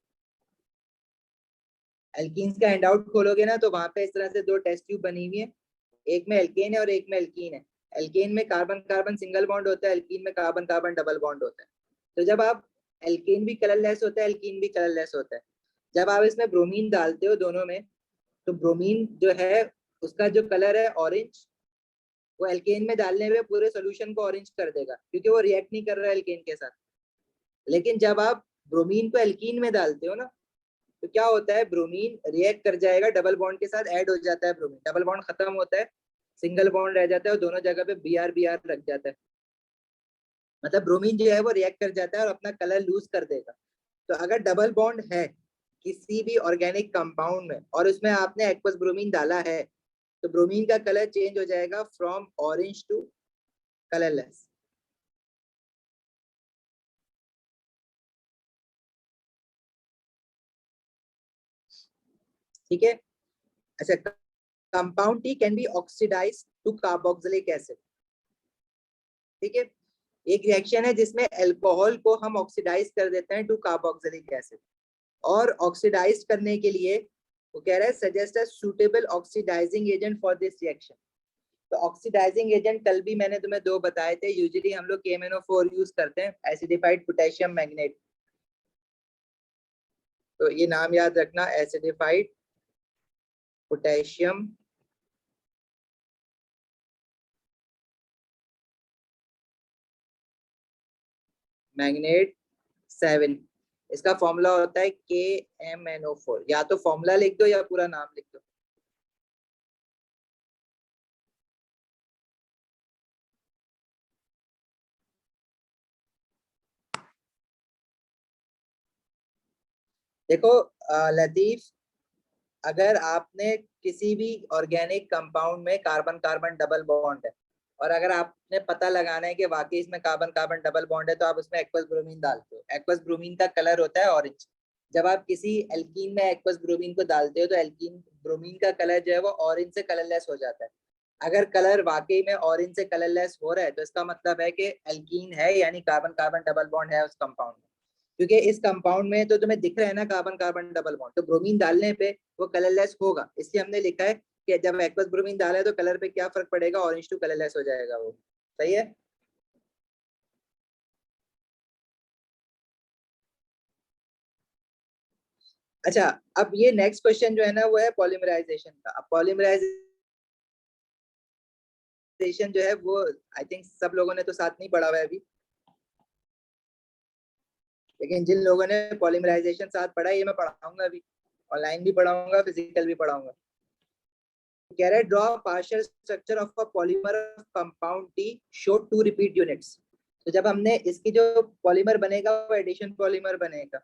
एल्कीन्स का हैंडआउट खोलोगे ना, तो वहां पे इस तरह से 2 टेस्ट ट्यूब बनी हुई है, एक में एल्केन है और एक में एल्कीन है। एल्केन में कार्बन कार्बन सिंगल बॉन्ड होता है, एल्कीन में कार्बन कार्बन डबल बॉन्ड होता है। तो जब आप, एल्केन भी कलरलेस होता है, एल्कीन भी कलरलेस होता है। जब आप इसमें ब्रोमीन डालते हो दोनों में, तो ब्रोमीन जो है उसका जो कलर है ऑरेंज, वो एल्केन में डालने में पूरे सोल्यूशन को ऑरेंज कर देगा, क्योंकि वो रिएक्ट नहीं कर रहा है एल्केन के साथ। लेकिन जब आप ब्रोमीन को एल्कीन में डालते हो ना, तो क्या होता है, ब्रोमीन रिएक्ट कर जाएगा, डबल बॉन्ड के साथ ऐड हो जाता है ब्रोमीन, डबल बॉन्ड खत्म होता है, सिंगल बॉन्ड रह जाता है, और दोनों जगह पे Br Br लग जाता है। मतलब ब्रोमीन जो है वो रिएक्ट कर जाता है और अपना कलर लूज कर देगा। तो अगर डबल बॉन्ड है किसी भी ऑर्गेनिक कंपाउंड में और उसमें आपने एक्वस ब्रोमीन डाला है, तो ब्रोमीन का कलर चेंज हो जाएगा फ्रॉम ऑरेंज टू कलरलेस। ठीक है। अच्छा, compound T can be oxidise to carboxylic acid. ठीक है, एक रिएक्शन है जिसमें अल्कोहल को हम ऑक्सीडाइज कर देते हैं टू कार्बोक्सिलिक एसिड, और ऑक्सीडाइज करने के लिए वो कह रहा है suggest a suitable oxidising agent for this reaction. तो ऑक्सीडाइजिंग एजेंट कल भी मैंने तुम्हें दो बताए थे। यूजुअली हम लोग KMnO4 यूज करते हैं, एसिडिफाइड पोटेशियम मैग्नेट। तो ये नाम याद रखना, एसिडिफाइड पोटेशियम मैग्नेट 7। इसका फॉर्मूला होता है KMnO4। या तो फॉर्मूला लिख दो या पूरा नाम लिख दो। देखो लतीफ, अगर आपने किसी भी ऑर्गेनिक कंपाउंड में कार्बन कार्बन डबल बॉन्ड है और अगर आपने पता लगाना है कि वाकई इसमें कार्बन कार्बन डबल बॉन्ड है, तो आप उसमें एक्वस ब्रोमीन डालते हो। एक्वस ब्रोमीन का कलर होता है ऑरेंज। जब आप किसी एल्कीन में एक्वस ब्रोमीन को डालते हो तो एल्कीन ब्रोमीन का कलर जो है वो ऑरेंज से कलरलेस हो जाता है। अगर कलर वाकई में ऑरेंज से कलरलेस हो रहा है तो इसका मतलब है कि एल्कीन है, यानी कार्बन कार्बन डबल बॉन्ड है उस कंपाउंड में। क्योंकि इस कंपाउंड में तो तुम्हें दिख रहा है ना कार्बन कार्बन डबल बॉन्ड, तो ब्रोमीन डालने पे वो कलरलेस होगा। इसलिए हमने लिखा है कि जब एक्वस ब्रोमीन डाला है तो कलर पे क्या फर्क पड़ेगा, ऑरेंज टू कलरलेस हो जाएगा वो। सही है। अच्छा, अब ये नेक्स्ट क्वेश्चन जो है ना वो है पॉलीमराइजेशन का। अब पॉलीमराइजेशन जो है वो आई थिंक सब लोगों ने तो साथ नहीं पढ़ा हुआ है अभी, लेकिन जिन लोगों ने पॉलीमराइजेशन साथ पढ़ा है ये मैं पढ़ाऊंगा अभी। ऑनलाइन भी पढ़ाऊंगा, फिजिकल भी पढ़ाऊंगा। कह रहा है draw partial structure of a polymer compound T show 2 repeat units. तो जब हमने इसकी जो पॉलीमर बनेगा वो एडिशन पॉलीमर बनेगा।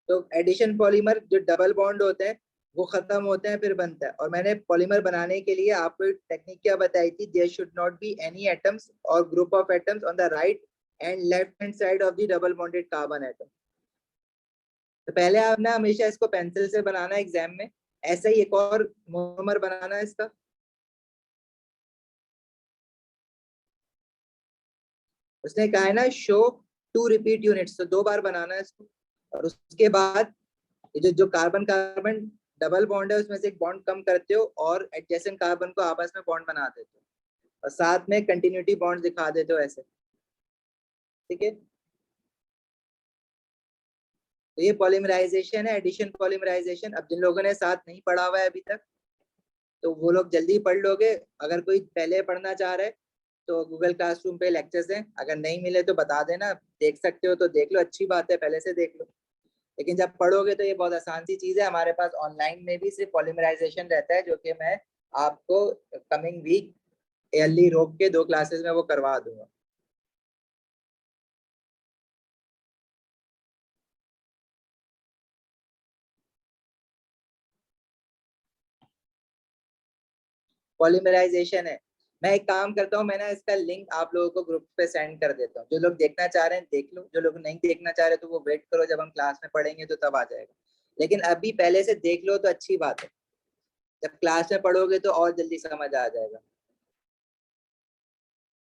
तो एडिशन पॉलीमर जो डबल बॉन्ड होते हैं वो खत्म होते हैं फिर बनता है। और मैंने पॉलीमर बनाने के लिए आपको टेक्निक क्या बताई थी, there should not be any atoms or group of atoms on the right and left hand side of the double bonded carbon atom. तो पहले आपने हमेशा इसको पेंसिल से बनाना है एग्जाम में। ऐसा ही एक और मोनोमर बनाना है इसका। उसने कहा है ना शो 2 रिपीट यूनिट्स, तो 2 बार बनाना है इसको। और उसके बाद ये जो कार्बन कार्बन डबल बॉन्ड है उसमें से एक बॉन्ड कम करते हो और एडजेसेंट कार्बन को आपस में बॉन्ड बना देते हो और साथ में कंटिन्यूटी बॉन्ड दिखा देते हो ऐसे। ठीक है, तो ये पॉलीमराइजेशन है, एडिशन पॉलीमराइजेशन। अब जिन लोगों ने साथ नहीं पढ़ा हुआ है अभी तक तो वो लोग जल्दी पढ़ लोगे। अगर कोई पहले पढ़ना चाह रहा है तो गूगल क्लासरूम पे लेक्चर्स हैं, अगर नहीं मिले तो बता देना। देख सकते हो तो देख लो, अच्छी बात है, पहले से देख लो। लेकिन जब पढ़ोगे तो ये बहुत आसान सी चीज है। हमारे पास ऑनलाइन में भी सिर्फ पॉलीमराइजेशन रहता है, जो कि मैं आपको कमिंग वीक एयरली रोक के 2 क्लासेस में वो करवा दूंगा। पॉलीमराइजेशन है। मैं एक काम करता हूँ, मैं ना इसका लिंक आप लोगों को ग्रुप पे सेंड कर देता हूँ। जो लोग देखना चाह रहे हैं देख लो, जो लोग नहीं देखना चाह रहे तो वो वेट करो, जब हम क्लास में पढ़ेंगे तो तब आ जाएगा। लेकिन अभी पहले से देख लो तो अच्छी बात है, जब क्लास में पढ़ोगे तो और जल्दी समझ आ जाएगा।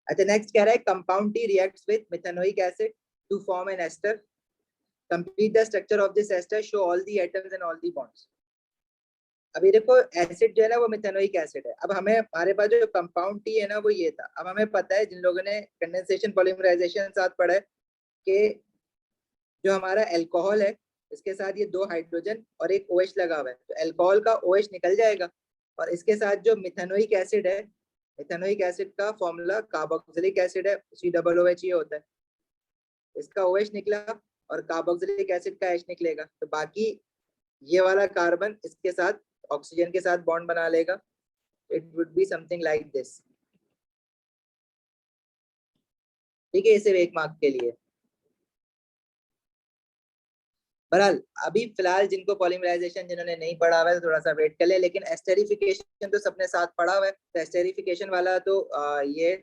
अच्छा, नेक्स्ट कह रहा है compound T reacts with methanoic acid to form an ester. Complete the structure of this ester, show all the atoms and all the bonds. अभी देखो एसिड जो है ना वो मिथेनोइक एसिड है। अब हमें हमारे पास जो कंपाउंड टी है ना वो ये था। अब हमें पता है, जिन लोगों ने कंडेंसेशन पॉलीमराइजेशन साथ पढ़ा है, कि जो हमारा अल्कोहल है इसके साथ ये 2 हाइड्रोजन और एक OH लगा हुआ है, तो अल्कोहल का OH निकल जाएगा। और इसके साथ जो मिथेनोइक एसिड है, मिथेनोइक एसिड का फॉर्मूला कार्बोक्सिलिक एसिड है, COOH होता है। इसका OH निकला और कार्बोक्सिलिक एसिड का H निकलेगा, तो बाकी ये वाला कार्बन इसके साथ ऑक्सीजन के साथ बॉन्ड बना लेगा। It would be something like this. ठीक है, ये सिर्फ 1 मार्क के लिए। बहरहाल अभी फिलहाल जिनको पॉलीमराइजेशन जिन्होंने नहीं पढ़ा हुआ है थोड़ा सा वेट कर ले, लेकिन एस्टेरिफिकेशन तो सबने साथ पढ़ा हुआ है, तो एस्टेरिफिकेशन वाला तो ये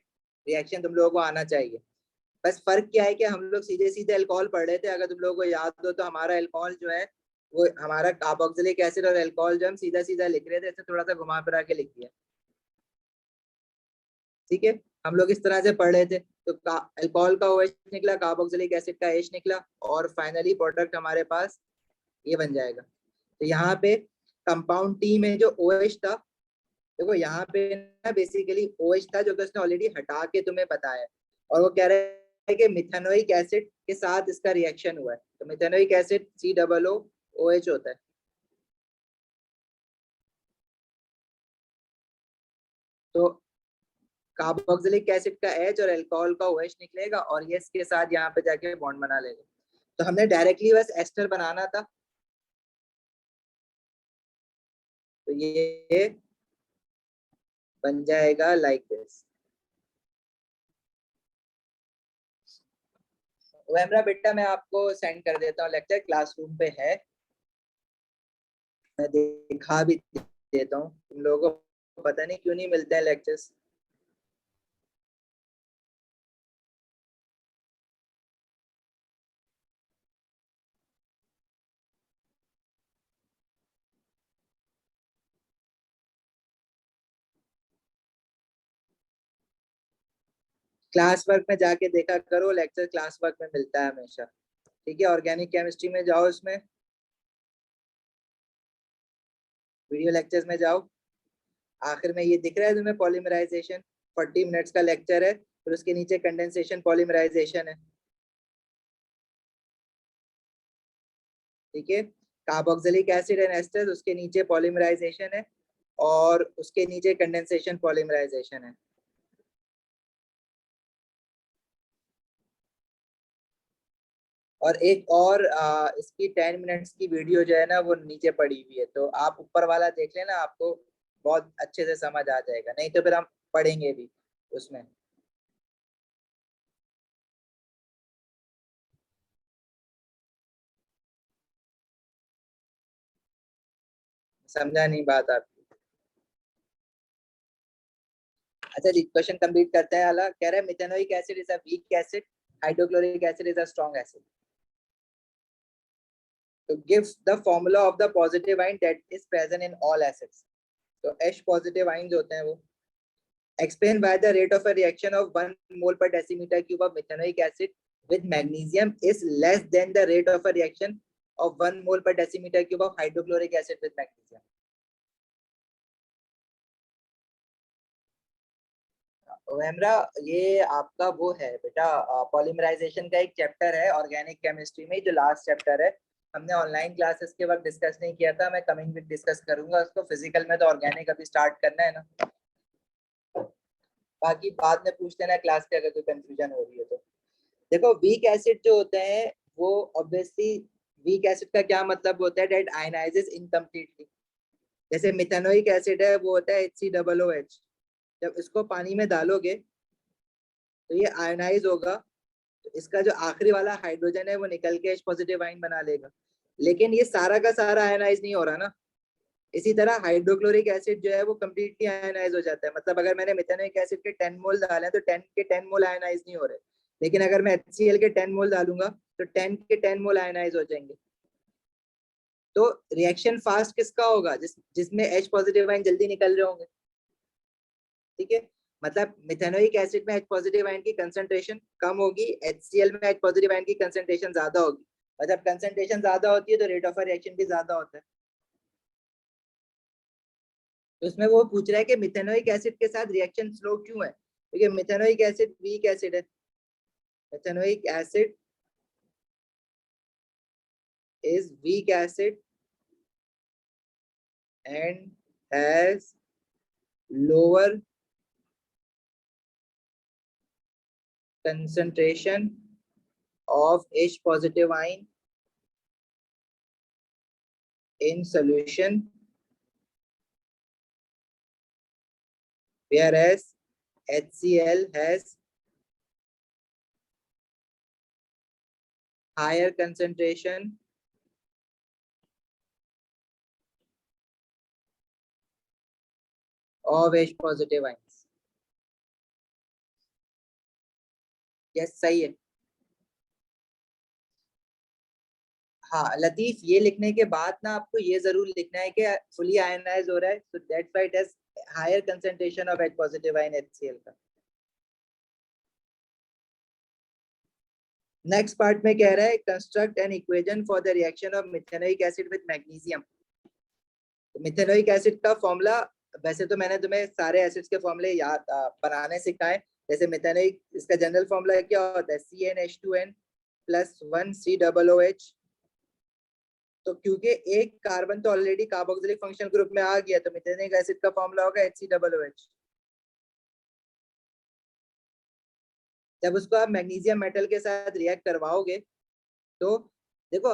रिएक्शन तुम लोगों को आना चाहिए। बस फर्क क्या है कि हम लोग सीधे सीधे अल्कोहल पढ़ रहे थे, अगर तुम लोगों को याद हो तो हमारा अल्कोहल जो है वो हमारा कार्बोक्सिलिक एसिड और अल्कोहल जो हम सीधा सीधा लिख रहे थे, ऐसे थोड़ा सा घुमा फिरा के लिख दिया। ठीक है, हम लोग इस तरह से पढ़ रहे थे, तो अल्कोहल का OH निकला, कार्बोक्सिलिक एसिड का H निकला, और फाइनली प्रोडक्ट हमारे पास ये बन जाएगा। तो यहाँ पे कंपाउंड टी में जो OH था, देखो यहाँ पे ना बेसिकली OH था जो कि उसने ऑलरेडी हटा के तुम्हें बताया, और वो कह रहा है कि मिथेनोइक एसिड के साथ इसका रिएक्शन हुआ है, तो मिथेनोइक एसिड COOH होता है। तो कार्बोक्सिलिक एसिड का H और अल्कोहल का OH निकलेगा, और ये इसके साथ यहाँ पे जाके बॉन्ड बना लेगा। तो हमने डायरेक्टली बस एस्टर बनाना था, तो ये बन जाएगा लाइक दिस। वैमरा बेटा मैं आपको सेंड कर देता हूँ, लेक्चर क्लासरूम पे है, मैं दिखा भी देता हूँ। तुम लोगों को पता नहीं क्यों नहीं मिलते हैं लेक्चर्स। क्लास वर्क में जाके देखा करो, लेक्चर क्लास वर्क में मिलता है हमेशा। ठीक है, ऑर्गेनिक केमिस्ट्री में जाओ, इसमें वीडियो लेक्चर्स में जाओ, आखिर में ये दिख रहा है तुम्हें पॉलीमराइजेशन, 40 मिनट्स का लेक्चर है, फिर उसके नीचे कंडेंसेशन पॉलीमराइजेशन है। ठीक है, कार्बोक्सिलिक एसिड एंड एस्टर, उसके नीचे पॉलीमराइजेशन है, और उसके नीचे कंडेंसेशन पॉलीमराइजेशन है। और एक और इसकी 10 मिनट्स की वीडियो जो है ना वो नीचे पड़ी हुई है, तो आप ऊपर वाला देख लेना, आपको बहुत अच्छे से समझ आ जाएगा, नहीं तो फिर हम पढ़ेंगे भी उसमें। समझा नहीं बात आपकी? अच्छा जी, क्वेश्चन कंप्लीट करते हैं। अला कह रहा है methanoic acid is a weak acid, hydrochloric acid is a strong acid. तो gives the formula of the positive ion that is present in all acids. तो H पॉजिटिव आयन जो होते हैं वो explain why the rate of a reaction of 1 mole per decimeter cube of methanoic acid with magnesium is less than the rate of a reaction of 1 mole per decimeter cube of hydrochloric acid with magnesium. वैमरा ये आपका वो है बेटा, पॉलीमराइजेशन का एक चैप्टर है ऑर्गेनिक केमिस्ट्री में, जो लास्ट चैप्टर है। हमने ऑनलाइन क्लासेस के वक्त डिस्कस नहीं किया था, मैं कमिंग वीक डिस्कस करूंगा उसको। फिजिकल में तो ऑर्गेनिक अभी स्टार्ट करना है ना, बाकी बाद में पूछ लेना क्लास के अगर कोई कंफ्यूजन हो रही है तो। देखो वीक एसिड जो होते हैं वो ऑब्वियसली, वीक एसिड का क्या मतलब होता है, डेट आयनाइजेस इनकम्प्लीटली। जैसे मिथेनोइक एसिड है वो होता है HCOOH, जब इसको पानी में डालोगे तो ये आयनाइज होगा, तो इसका जो आखिरी वाला हाइड्रोजन है वो निकल के H पॉजिटिव आयन बना लेगा, लेकिन ये सारा का सारा आयनाइज नहीं हो रहा ना। इसी तरह हाइड्रोक्लोरिक एसिड जो है वो कम्प्लीटली आयनाइज हो जाता है, मतलब अगर मैंने मिथेनोइक एसिड के 10 मोल डाले तो 10 के 10 मोल आयनाइज नहीं हो रहे, लेकिन अगर मैं HCl के 10 मोल डालूंगा तो 10 के 10 मोल आयनाइज हो जाएंगे। तो रिएक्शन फास्ट किसका होगा, जिसमें H पॉजिटिव आयन जल्दी निकल रहे होंगे। ठीक है, मतलब मिथेनोइक एसिड में H पॉजिटिव आयन की कंसंट्रेशन कम होगी, HCl में H पॉजिटिव आयन की कंसंट्रेशन ज्यादा होगी, और जब कंसंट्रेशन ज्यादा होती है तो रेट ऑफ रिएक्शन भी ज्यादा होता है। तो उसमें वो पूछ रहा है कि मिथेनोइक एसिड के साथ रिएक्शन स्लो क्यों है, क्योंकि मिथेनोइक एसिड वीक एसिड है। Methanoic acid is weak acid and has lower concentration of H positive ion in solution, whereas HCl has higher concentration of H positive ions. Yes सही है। हाँ लतीफ, ये लिखने के बाद ना आपको ये जरूर लिखना है कि फुली आयनाइज हो रहा है, so that's why it has higher concentration of H positive ion HCl का। नेक्स्ट पार्ट में कह रहा है construct an equation for the reaction of methanoic acid with magnesium. Methanoic acid का फॉर्मूला, वैसे तो मैंने तुम्हें सारे एसिड्स के फॉर्मूले याद बनाने सिखाए। जैसे मिथेनोइक, इसका जनरल फॉर्मूला क्या होता है, CnH2n प्लस 1COOH। तो क्योंकि एक कार्बन तो ऑलरेडी कार्बोक्सिलिक फंक्शनल ग्रुप में आ गया, तो मिथेनोइक एसिड का फॉर्मूला होगा HCOOH। जब उसको आप मैग्नीशियम मेटल के साथ रिएक्ट करवाओगे तो देखो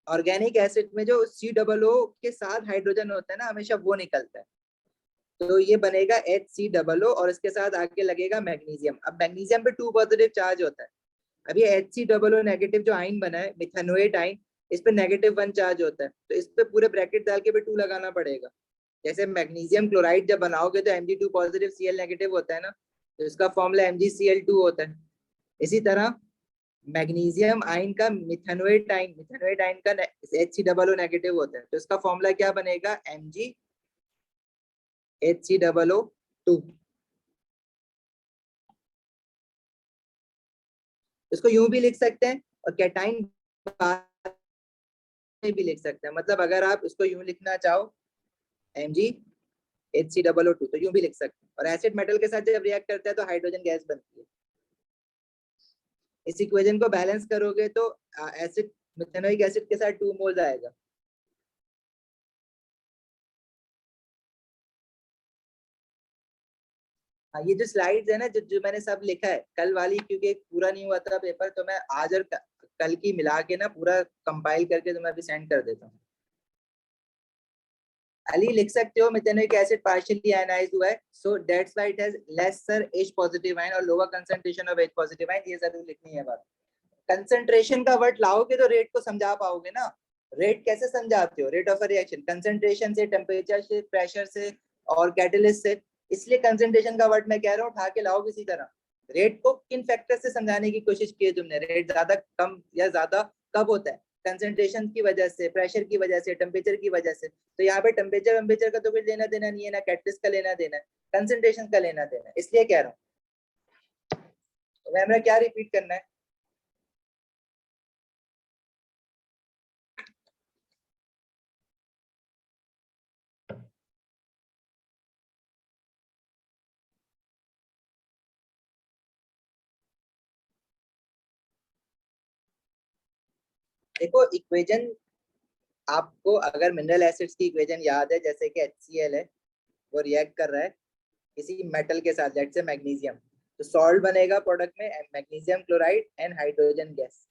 ऑर्गेनिक एसिड में जो COO के साथ हाइड्रोजन होता है ना, हमेशा वो निकलता है। तो ये बनेगा HCOO और इसके साथ आके लगेगा मैग्नीशियम। अब मैग्नीशियम पे 2 पॉजिटिव चार्ज होता है। अब ये HCOO नेगेटिव जो आइन बना है मिथेनोएट आइन, इस पे -1 चार्ज होता है, तो इस पे पूरे ब्रैकेट डाल के 2 लगाना पड़ेगा। जैसे मैग्नीशियम क्लोराइड जब बनाओगे तो Mg2 पॉजिटिव Cl नेगेटिव होता है ना, तो इसका फॉर्मूला MgCl2 होता है। इसी तरह मैग्नीशियम आइन का मिथेनोएट आइन का HCOO नेगेटिव होता है, तो इसका फॉर्मूला क्या बनेगा, MgHCOO2। इसको यूं भी लिख सकते हैं और कैटाइन भी लिख सकते हैं। मतलब अगर आप इसको यूं लिखना चाहो MgHCOO2 तो यूं भी लिख सकते हैं। और एसिड मेटल के साथ जब रिएक्ट करता है तो हाइड्रोजन गैस बनती है। इस इक्वेशन को बैलेंस करोगे तो एसिड मिथेनोइक एसिड के साथ 2 मोल्स आएगा। हाँ ये जो स्लाइड्स है ना, जो मैंने सब लिखा है कल वाली, क्योंकि पूरा नहीं हुआ था पेपर, तो मैं आज और कल की मिला के ना पूरा कंपाइल करके तुम्हें अभी सेंड कर देता हूँ। अली लिख सकते हो मिथेनोइक एसिड पार्शियली आयनाइज्ड हुआ है, so that's why it has lesser H positive ion और lower concentration of H positive ion. ये जरूर लिखनी है बात। कंसंट्रेशन का वर्ड लाओगे तो रेट को समझा पाओगे ना। रेट कैसे समझाते हो, rate of a reaction concentration से, टेम्परेचर से, प्रेशर से और कैटलिस्ट से। इसलिए कंसंट्रेशन का वर्ड मैं कह रहा हूँ उठा के लाओ किसी तरह। रेट को किन फैक्टर से समझाने की कोशिश की है तुमने, रेट ज्यादा कम या ज्यादा कब होता है, कंसंट्रेशन की वजह से, प्रेशर की वजह से, टेम्परेचर की वजह से। तो यहाँ पे टेम्परेचर का तो कुछ लेना देना नहीं है ना, कैटलिस्ट का लेना देना है, कंसंट्रेशन का लेना देना है, इसलिए कह रहा हूँ। तो मैं क्या रिपीट करना है, देखो इक्वेशन आपको, अगर मिनरल एसिड्स की इक्वेशन याद है, जैसे कि HCl है, वो रिएक्ट कर रहा है किसी मेटल के साथ, लेट्स से मैग्नीशियम, तो सॉल्ट बनेगा प्रोडक्ट में magnesium chloride and hydrogen gas.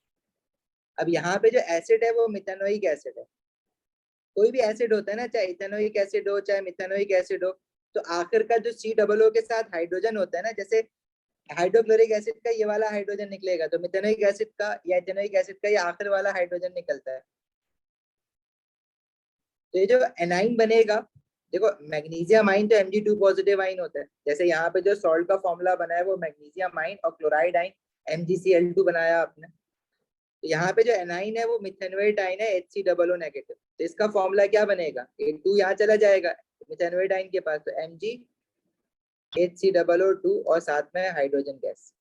अब यहाँ पे जो एसिड है वो मिथेनोइक एसिड है। कोई भी एसिड होता है ना, चाहे इथेनोइक एसिड हो चाहे मिथेनोइक एसिड हो, तो आखिर का जो COO के साथ हाइड्रोजन होता है ना, जैसे हाइड्रोक्लोरिक एसिड का ये वाला हाइड्रोजन निकलेगा, तो मिथेनोइक एसिड का या इथेनोइक एसिड का ये आखिर वाला हाइड्रोजन निकलता है। तो ये जो एनाइन बनेगा, देखो मैग्नीशियम आइन तो Mg2 पॉजिटिव आइन होता है, जैसे यहाँ पे जो सॉल्ट का फॉर्मूला बना है वो मैग्नीशियम आइन और क्लोराइड आइन MgCl2 बनाया आपने। तो यहाँ पे जो एनाइन है वो मिथेनोएट आइन है HCOO नेगेटिव, तो इसका फॉर्मूला क्या बनेगा, A2 यहाँ चला जाएगा मिथेनोएट आइन के पास, तो MgHCOO2 और साथ में हाइड्रोजन गैस।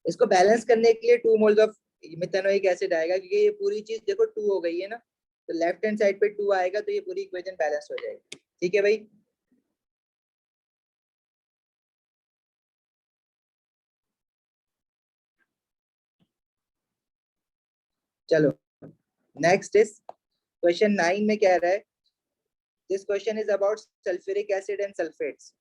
इसको बैलेंस करने के लिए 2 मोल्स ऑफ मिथेनोइक एसिड आएगा, क्योंकि ये पूरी चीज देखो 2 हो गई है ना, तो लेफ्ट हैंड साइड पे 2 आएगा, तो ये पूरी इक्वेशन बैलेंस हो जाएगी। ठीक है भाई, चलो नेक्स्ट इज क्वेश्चन 9 में कह रहा है, this question is about sulphuric acid and sulphates.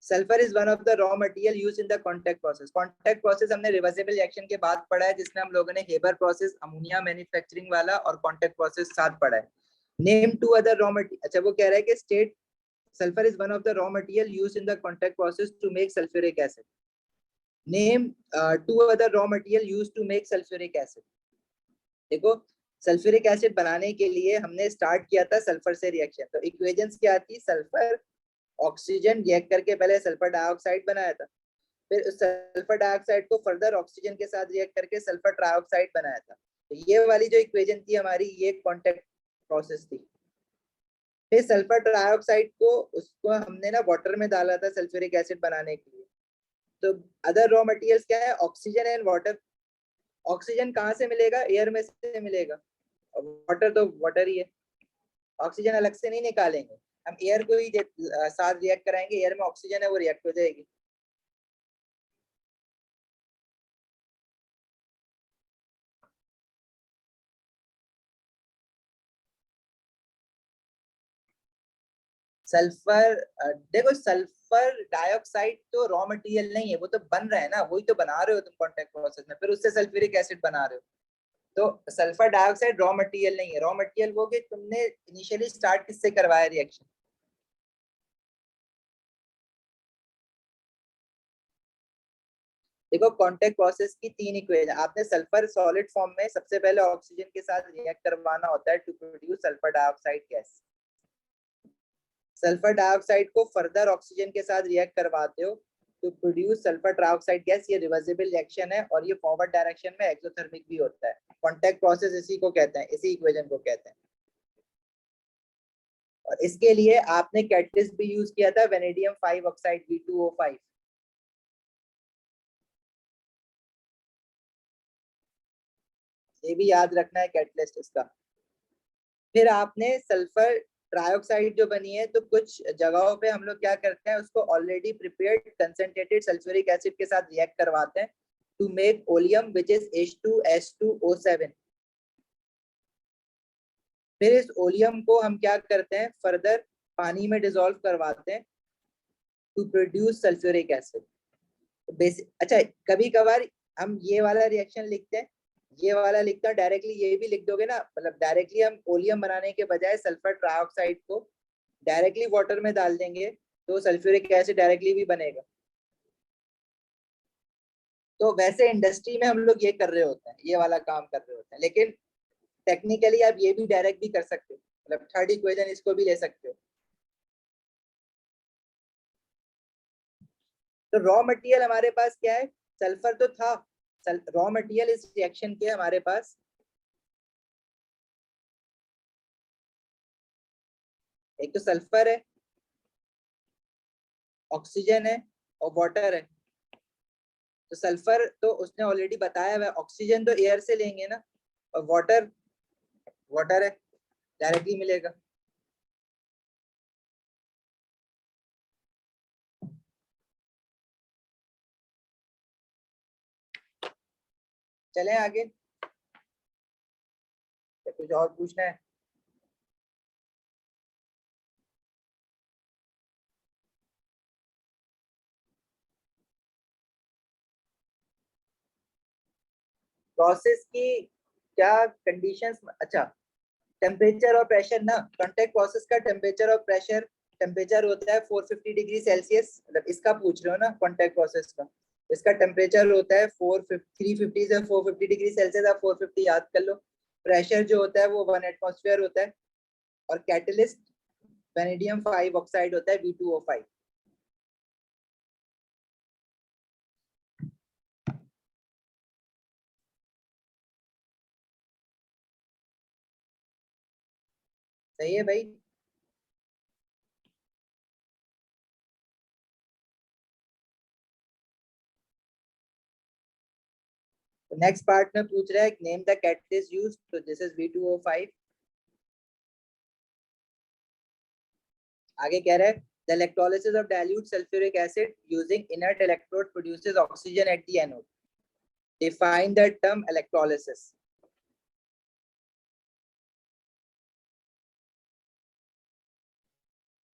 Sulphur is one of the raw material used in the contact process. Contact process हमने रिवर्सिबल रिएक्शन के बाद पढ़ा है, जिसमें हम लोगों ने हेबर प्रोसेस, अमोनिया मैन्युफैक्चरिंग वाला और कांटेक्ट प्रोसेस साथ पढ़ा है। Name 2 other raw material. अच्छा वो कह रहा है कि state sulfur is one of the raw material used in the contact process to make sulfuric acid. Name two other raw material used to make sulphuric acid. देखो सल्फ्यूरिक एसिड बनाने के लिए हमने स्टार्ट किया था सल्फर से रिएक्शन। तो इक्वेशंस क्या थी, सल्फर ऑक्सीजन रिएक्ट करके पहले सल्फर डाइऑक्साइड बनाया था, फिर उस सल्फर डाइऑक्साइड को फर्दर ऑक्सीजन के साथ रिएक्ट करके सल्फर ट्राइऑक्साइड बनाया था। तो ये वाली जो इक्वेशन थी हमारी, ये कांटेक्ट प्रोसेस थी। फिर सल्फर ट्राइऑक्साइड को उसको हमने ना वाटर में डाला था सल्फ्यूरिक एसिड बनाने के लिए। तो अदर रॉ मटेरियल्स क्या है, ऑक्सीजन एंड वाटर। ऑक्सीजन कहाँ से मिलेगा, एयर में से मिलेगा, वाटर तो वाटर ही है, ऑक्सीजन अलग से नहीं निकालेंगे, हम एयर को ही साथ रिएक्ट कराएंगे, एयर में ऑक्सीजन है वो रिएक्ट हो जाएगी। सल्फर देखो सल्फर डाइऑक्साइड तो रॉ मटेरियल नहीं है, वो तो बन रहा है ना, वही तो बना रहे हो तुम कांटेक्ट प्रोसेस में, फिर उससे सल्फ्यूरिक एसिड बना रहे हो। तो सल्फर डाइऑक्साइड रॉ मटेरियल नहीं है, रॉ मटेरियल वो कि तुमने इनिशियली स्टार्ट किससे करवाया रिएक्शन। देखो कांटेक्ट प्रोसेस की तीन इक्वेशन, आपने सल्फर सॉलिड फॉर्म में सबसे पहले ऑक्सीजन के साथ रिएक्ट करवाना होता है to produce sulphur dioxide gas. Sulphur dioxide को फर्दर ऑक्सीजन के साथ रिएक्ट करवाते हो to produce sulphur trioxide gas. ये रिवर्सिबल रिएक्शन है और ये फॉरवर्ड डायरेक्शन में एक्सोथर्मिक भी होता है। कांटेक्ट प्रोसेस इसी को कहते हैं, इसी इक्वेशन को कहते हैं। और इसके लिए आपने कैटलिस्ट भी यूज किया था, वेनेडियम 5 ऑक्साइड V2O5। ये भी याद रखना है कैटलिस्ट इसका। फिर आपने सल्फर ट्राइऑक्साइड जो बनी है, तो कुछ जगहों पे हम लोग क्या करते हैं, उसको already prepared concentrated sulphuric acid के साथ रिएक्ट करवाते हैं to make oleum which is H2S2O7। फिर इस ओलियम को हम क्या करते हैं, फर्दर पानी में डिसॉल्व करवाते हैं टू प्रोड्यूस सल्फ्यूरिक एसिड। अच्छा, कभी कभार हम ये वाला रिएक्शन लिखते हैं, ये वाला लिखता हूँ डायरेक्टली, ये भी लिख दोगे ना, मतलब डायरेक्टली हम ओलियम बनाने के बजाय सल्फर ट्राइऑक्साइड को डायरेक्टली वाटर में डाल देंगे तो सल्फ्यूरिक एसिड डायरेक्टली भी बनेगा। तो वैसे इंडस्ट्री में हम लोग ये कर रहे होते हैं, ये वाला काम कर रहे होते हैं, लेकिन टेक्निकली आप ये भी डायरेक्ट भी कर सकते हो, मतलब थर्ड इक्वेशन इसको भी ले सकते हो। तो रॉ मटेरियल हमारे पास क्या है, सल्फर तो था, रॉ मटेरियल इस रिएक्शन के हमारे पास एक तो सल्फर है, ऑक्सीजन है और वाटर है। तो सल्फर तो उसने ऑलरेडी बताया हुआ है, ऑक्सीजन तो एयर से लेंगे ना, और वाटर वाटर है, डायरेक्टली मिलेगा। चलें आगे, कुछ और पूछना है। प्रोसेस की क्या कंडीशंस, अच्छा टेम्परेचर और प्रेशर ना, कांटेक्ट प्रोसेस का टेम्परेचर और प्रेशर, टेम्परेचर होता है 450 डिग्री सेल्सियस, मतलब इसका पूछ रहे हो ना कांटेक्ट प्रोसेस का, इसका टेम्परेचर होता है 350 से 450 डिग्री सेल्सियस, आप 450 याद कर लो। प्रेशर जो होता है वो 1 एटमॉस्फेयर होता है, और कैटलिस्ट वेनेडियम 5 ऑक्साइड होता है V2O5। सही है भाई। तो नेक्स्ट पार्ट में पूछ रहा है नेम द कैटलिस्ट यूज्ड, तो दिस इज V2O5। आगे कह रहा है the electrolysis of dilute sulfuric acid using inert electrode produces oxygen at the anode. Define the term electrolysis.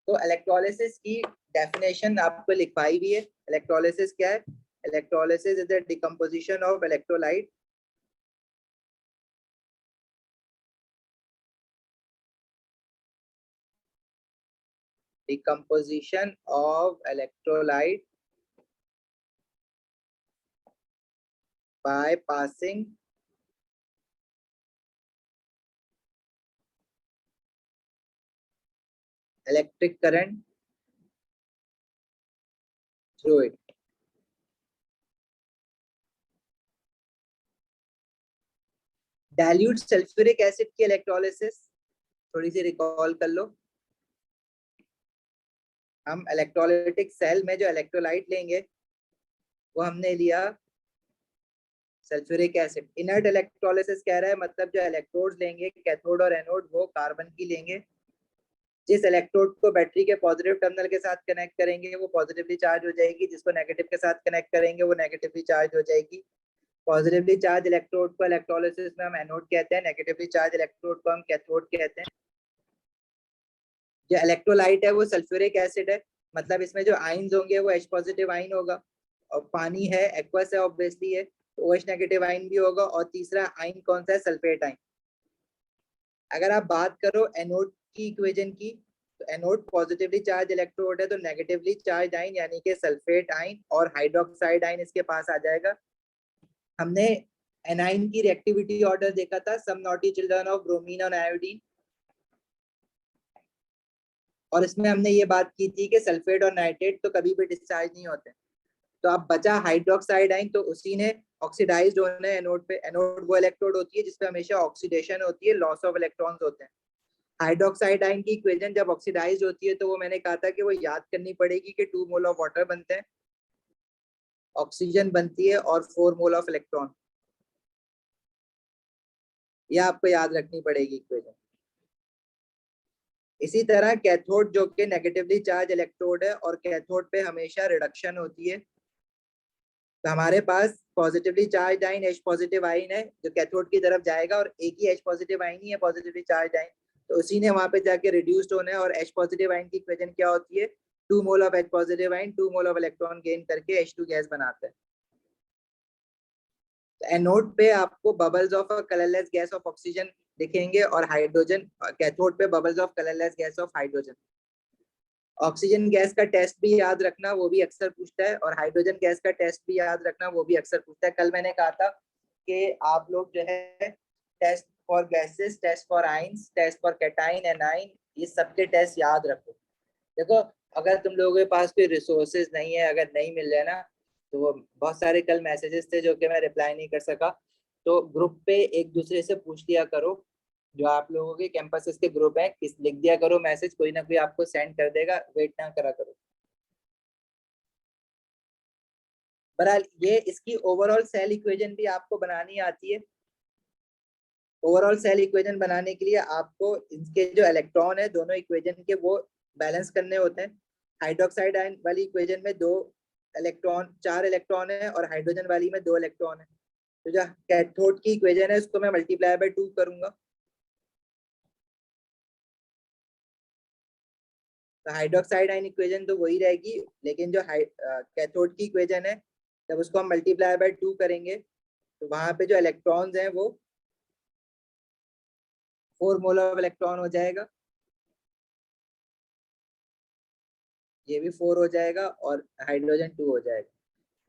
तो इलेक्ट्रोलिसिस की डेफिनेशन आपको लिखवाई भी है। इलेक्ट्रोलिसिस क्या है, electrolysis is the decomposition of electrolyte decomposition of electrolyte by passing electric current through it. Dilute sulphuric acid की इलेक्ट्रोलिसिस थोड़ी सी रिकॉल कर लो। हम इलेक्ट्रोलाइटिक सेल में जो इलेक्ट्रोलाइट लेंगे वो हमने लिया सल्फ्यूरिक एसिड। इनर्ट इलेक्ट्रोलिसिस कह रहा है, मतलब जो इलेक्ट्रोड्स लेंगे कैथोड और एनोड वो कार्बन की लेंगे। जिस इलेक्ट्रोड को बैटरी के पॉजिटिव टर्मिनल के साथ कनेक्ट करेंगे वो पॉजिटिवली चार्ज हो जाएगी, जिसको नेगेटिव के साथ कनेक्ट करेंगे वो नेगेटिवली चार्ज हो जाएगी। पॉजिटिवली चार्ज इलेक्ट्रोड को इलेक्ट्रोलिसिस में हम एनोड कहते हैं, नेगेटिवली चार्ज इलेक्ट्रोड को हम कैथोड कहते हैं। जो इलेक्ट्रोलाइट है वो सल्फ्यूरिक एसिड है, मतलब इसमें जो आयंस होंगे वो H पॉजिटिव आयन होगा, और पानी है एक्वस है ऑब्वियसली है तो OH नेगेटिव आयन भी होगा, और तीसरा आयन कौन सा है, सल्फेट आयन। अगर आप बात करो एनोड की इक्वेशन की, तो एनोड पॉजिटिवली चार्ज इलेक्ट्रोड है तो नेगेटिवली चार्ज आयन यानी कि सल्फेट आयन और हाइड्रोक्साइड आयन इसके पास आ जाएगा। हमने एनाइन की रिएक्टिविटी ऑर्डर देखा था, सम नॉटी चिल्ड्रन ऑफ ब्रोमीन और आयोडीन, और इसमें हमने ये बात की थी कि सल्फेट और नाइट्रेट तो कभी भी डिस्चार्ज नहीं होते। तो अब बचा हाइड्रोक्साइड आयन, तो उसी ने ऑक्सीडाइज्ड होना है एनोड पे। एनोड वो इलेक्ट्रोड होती है जिसपे हमेशा ऑक्सीडेशन होती है, लॉस ऑफ इलेक्ट्रॉन्स होते हैं। हाइड्रोक्साइड आयन की इक्वेशन जब ऑक्सीडाइज होती है तो वो मैंने कहा था कि वो याद करनी पड़ेगी कि 2 मोल ऑफ वाटर बनते हैं, ऑक्सीजन बनती है और 4 मोल ऑफ इलेक्ट्रॉन। ये आपको याद रखनी पड़ेगी इक्वेशन। इसी तरह कैथोड जो कि नेगेटिवली चार्ज इलेक्ट्रोड है और कैथोड पे हमेशा रिडक्शन होती है, तो हमारे पास positively charge ion H positive ion है जो कैथोड की तरफ जाएगा, और एक ही H पॉजिटिव आयन ही है पॉजिटिवली चार्ज आयन, तो उसी ने वहां पे जाके रिड्यूस्ड होना है। और H पॉजिटिव आयन की इक्वेशन क्या होती है, 2 mole of H positive ion 2 mole of electron gain करके H2 गैस बनाता है। एनोड पे आपको bubbles of a colourless gas off oxygen दिखेंगे, और हाइड्रोजन कैथोड पे bubbles of colourless gas off hydrogen. Oxygen gas का टेस्ट भी याद रखना, वो भी अक्सर पूछता है, और हाइड्रोजन गैस का टेस्ट भी याद रखना, वो भी अक्सर पूछता है। कल मैंने कहा था कि आप लोग जो है test for gases, test for ions, test for cation anion, ये सबके टेस्ट याद रखो। देखो अगर तुम लोगों के पास कोई रिसोर्सेज नहीं है, अगर नहीं मिल रहे ना, तो वो बहुत सारे कल मैसेजेस थे जो कि मैं रिप्लाई नहीं कर सका, तो ग्रुप पे एक दूसरे से पूछ लिया करो। जो आप लोगों के कैंपसेस के ग्रुप है, किस लिख दिया करो मैसेज, कोई ना कोई आपको सेंड कर देगा, वेट ना करा करो। बहरहाल ये इसकी ओवरऑल सेल इक्वेशन भी आपको बनानी आती है। ओवरऑल सेल इक्वेशन बनाने के लिए आपको इनके जो इलेक्ट्रॉन है दोनों इक्वेशन के वो बैलेंस करने होते हैं। हाइड्रोक्साइड आयन वाली इक्वेशन में 4 इलेक्ट्रॉन है, और हाइड्रोजन वाली में 2 इलेक्ट्रॉन है। तो जो कैथोड की इक्वेशन है उसको मैं मल्टीप्लाई बाय 2 करूंगा, तो हाइड्रोक्साइड आयन इक्वेशन तो वही रहेगी, लेकिन जो कैथोड की इक्वेशन है जब उसको हम मल्टीप्लाई बाय 2 करेंगे तो वहां पे जो इलेक्ट्रॉन्स हैं वो 4 मोल ऑफ इलेक्ट्रॉन हो जाएगा, ये भी 4 हो जाएगा, और हाइड्रोजन 2 हो जाएगा।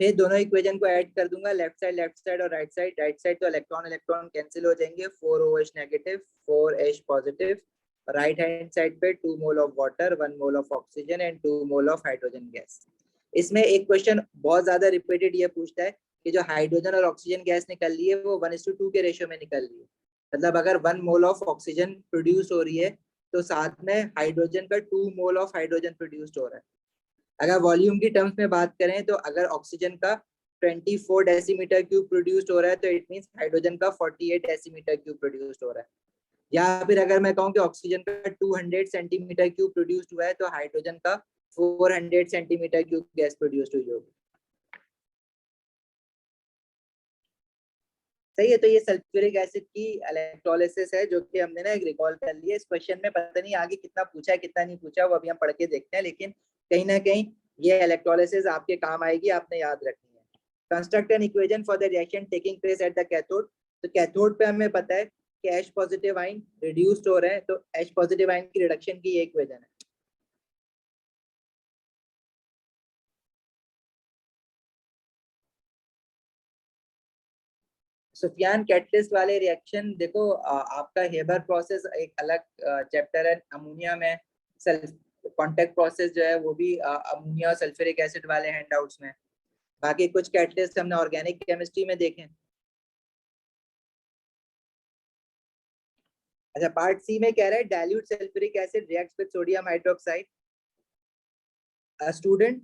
फिर दोनों इक्वेशन को ऐड कर दूंगा, लेफ्ट साइड और राइट साइड। राइट साइड तो इलेक्ट्रॉन इलेक्ट्रॉन कैंसिल हो जाएंगे, 4 OH negative 4H positive. Right hand side पे 2 mole of water 1 mole of oxygen and 2 mole of hydrogen gas. इसमें एक क्वेश्चन बहुत ज्यादा रिपीटेड ये पूछता है कि जो हाइड्रोजन और ऑक्सीजन गैस निकल रही है वो 1:2 के रेशियो में निकल रही है, मतलब अगर 1 मोल ऑफ ऑक्सीजन प्रोड्यूस हो रही है तो साथ में हाइड्रोजन का 2 मोल ऑफ हाइड्रोजन प्रोड्यूस हो रहा है। अगर वॉल्यूम की टर्म्स में बात करें तो अगर ऑक्सीजन का 24 डेसीमीटर क्यूब प्रोड्यूस्ड हो रहा है तो इट मींस हाइड्रोजन का 48 डेसीमीटर क्यूब प्रोड्यूस्ड हो रहा है। या फिर अगर मैं कहूं कि ऑक्सीजन का 200 सेंटीमीटर क्यूब प्रोड्यूस्ड हुआ है तो हाइड्रोजन का 400 सेंटीमीटर क्यूब गैस प्रोड्यूस्ड हुई होगी। सही है, तो ये सल्फ्यूरिक एसिड की इलेक्ट्रोलिसिस है जो कि हमने ना एक रिकॉल कर लिया। इस क्वेश्चन में पता नहीं आगे कितना पूछा है कितना नहीं पूछा, वो अभी हम पढ़ के देखते हैं, लेकिन कहीं ना कहीं ये इलेक्ट्रोलिसिस आपके काम आएगी, आपने याद रखनी है। Construct an equation for the reaction taking place at the cathode. तो कैथोड पे हमें पता है कि H पॉजिटिव आयन रिड्यूस्ड हो रहे हैं, तो H पॉजिटिव आयन की रिडक्शन की ये इक्वेशन है। सुफियान कैटलिस्ट वाले रिएक्शन देखो, आपका हेबर प्रोसेस एक अलग चैप्टर है, अमोनिया में कांटेक्ट प्रोसेस जो है वो भी अमोनिया और सल्फ्यूरिक एसिड वाले हैंडआउट्स में। बाकी कुछ कैटलिस्ट हमने ऑर्गेनिक केमिस्ट्री में देखे। अच्छा, पार्ट सी में कह रहा है dilute sulphuric acid reacts with sodium hydroxide. A student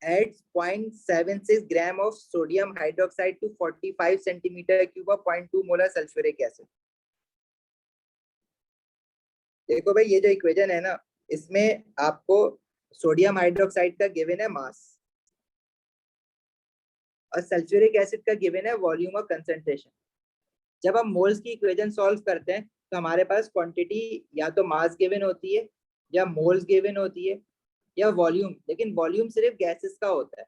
adds 0.76 gram of sodium hydroxide to 45 centimeter cube of 0.2 molar sulfuric acid। देखो भाई, ये जो इक्वेशन है ना, इसमें आपको सोडियम हाइड्रोक्साइड का गिवन है मास और सल्फ्यूरिक एसिड का गिवन है वॉल्यूम और कंसंट्रेशन। जब हम मोल्स की इक्वेशन सॉल्व करते हैं तो हमारे पास क्वांटिटी या तो मास गिवन होती है या मोल्स गिवन होती है या वॉल्यूम, लेकिन वॉल्यूम सिर्फ गैसेस का होता है।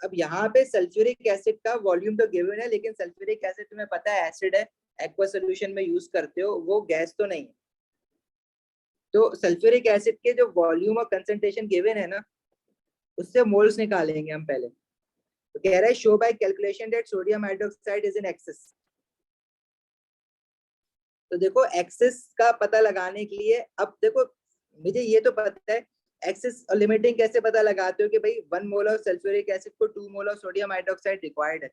अब यहाँ पे सल्फ्यूरिक एसिड का वॉल्यूम तो गिवन है, लेकिन सल्फ्यूरिक एसिड तुम्हें पता है एसिड है, एक्वा सॉल्यूशन में यूज करते हो, वो गैस तो नहीं है। तो सल्फ्यूरिक एसिड के जो वॉल्यूम और कंसंट्रेशन गिवन है ना, उससे मोल्स निकालेंगे हम पहले। तो कह रहा है show by calculation that sodium hydroxide is in excess. तो देखो एक्सेस का पता लगाने के लिए, अब देखो मुझे ये तो पता है एक्सेस और लिमिटिंग कैसे पता लगाते हो कि भाई 1 मोल ऑफ सल्फ्यूरिक एसिड को 2 mole of sodium hydroxide required है।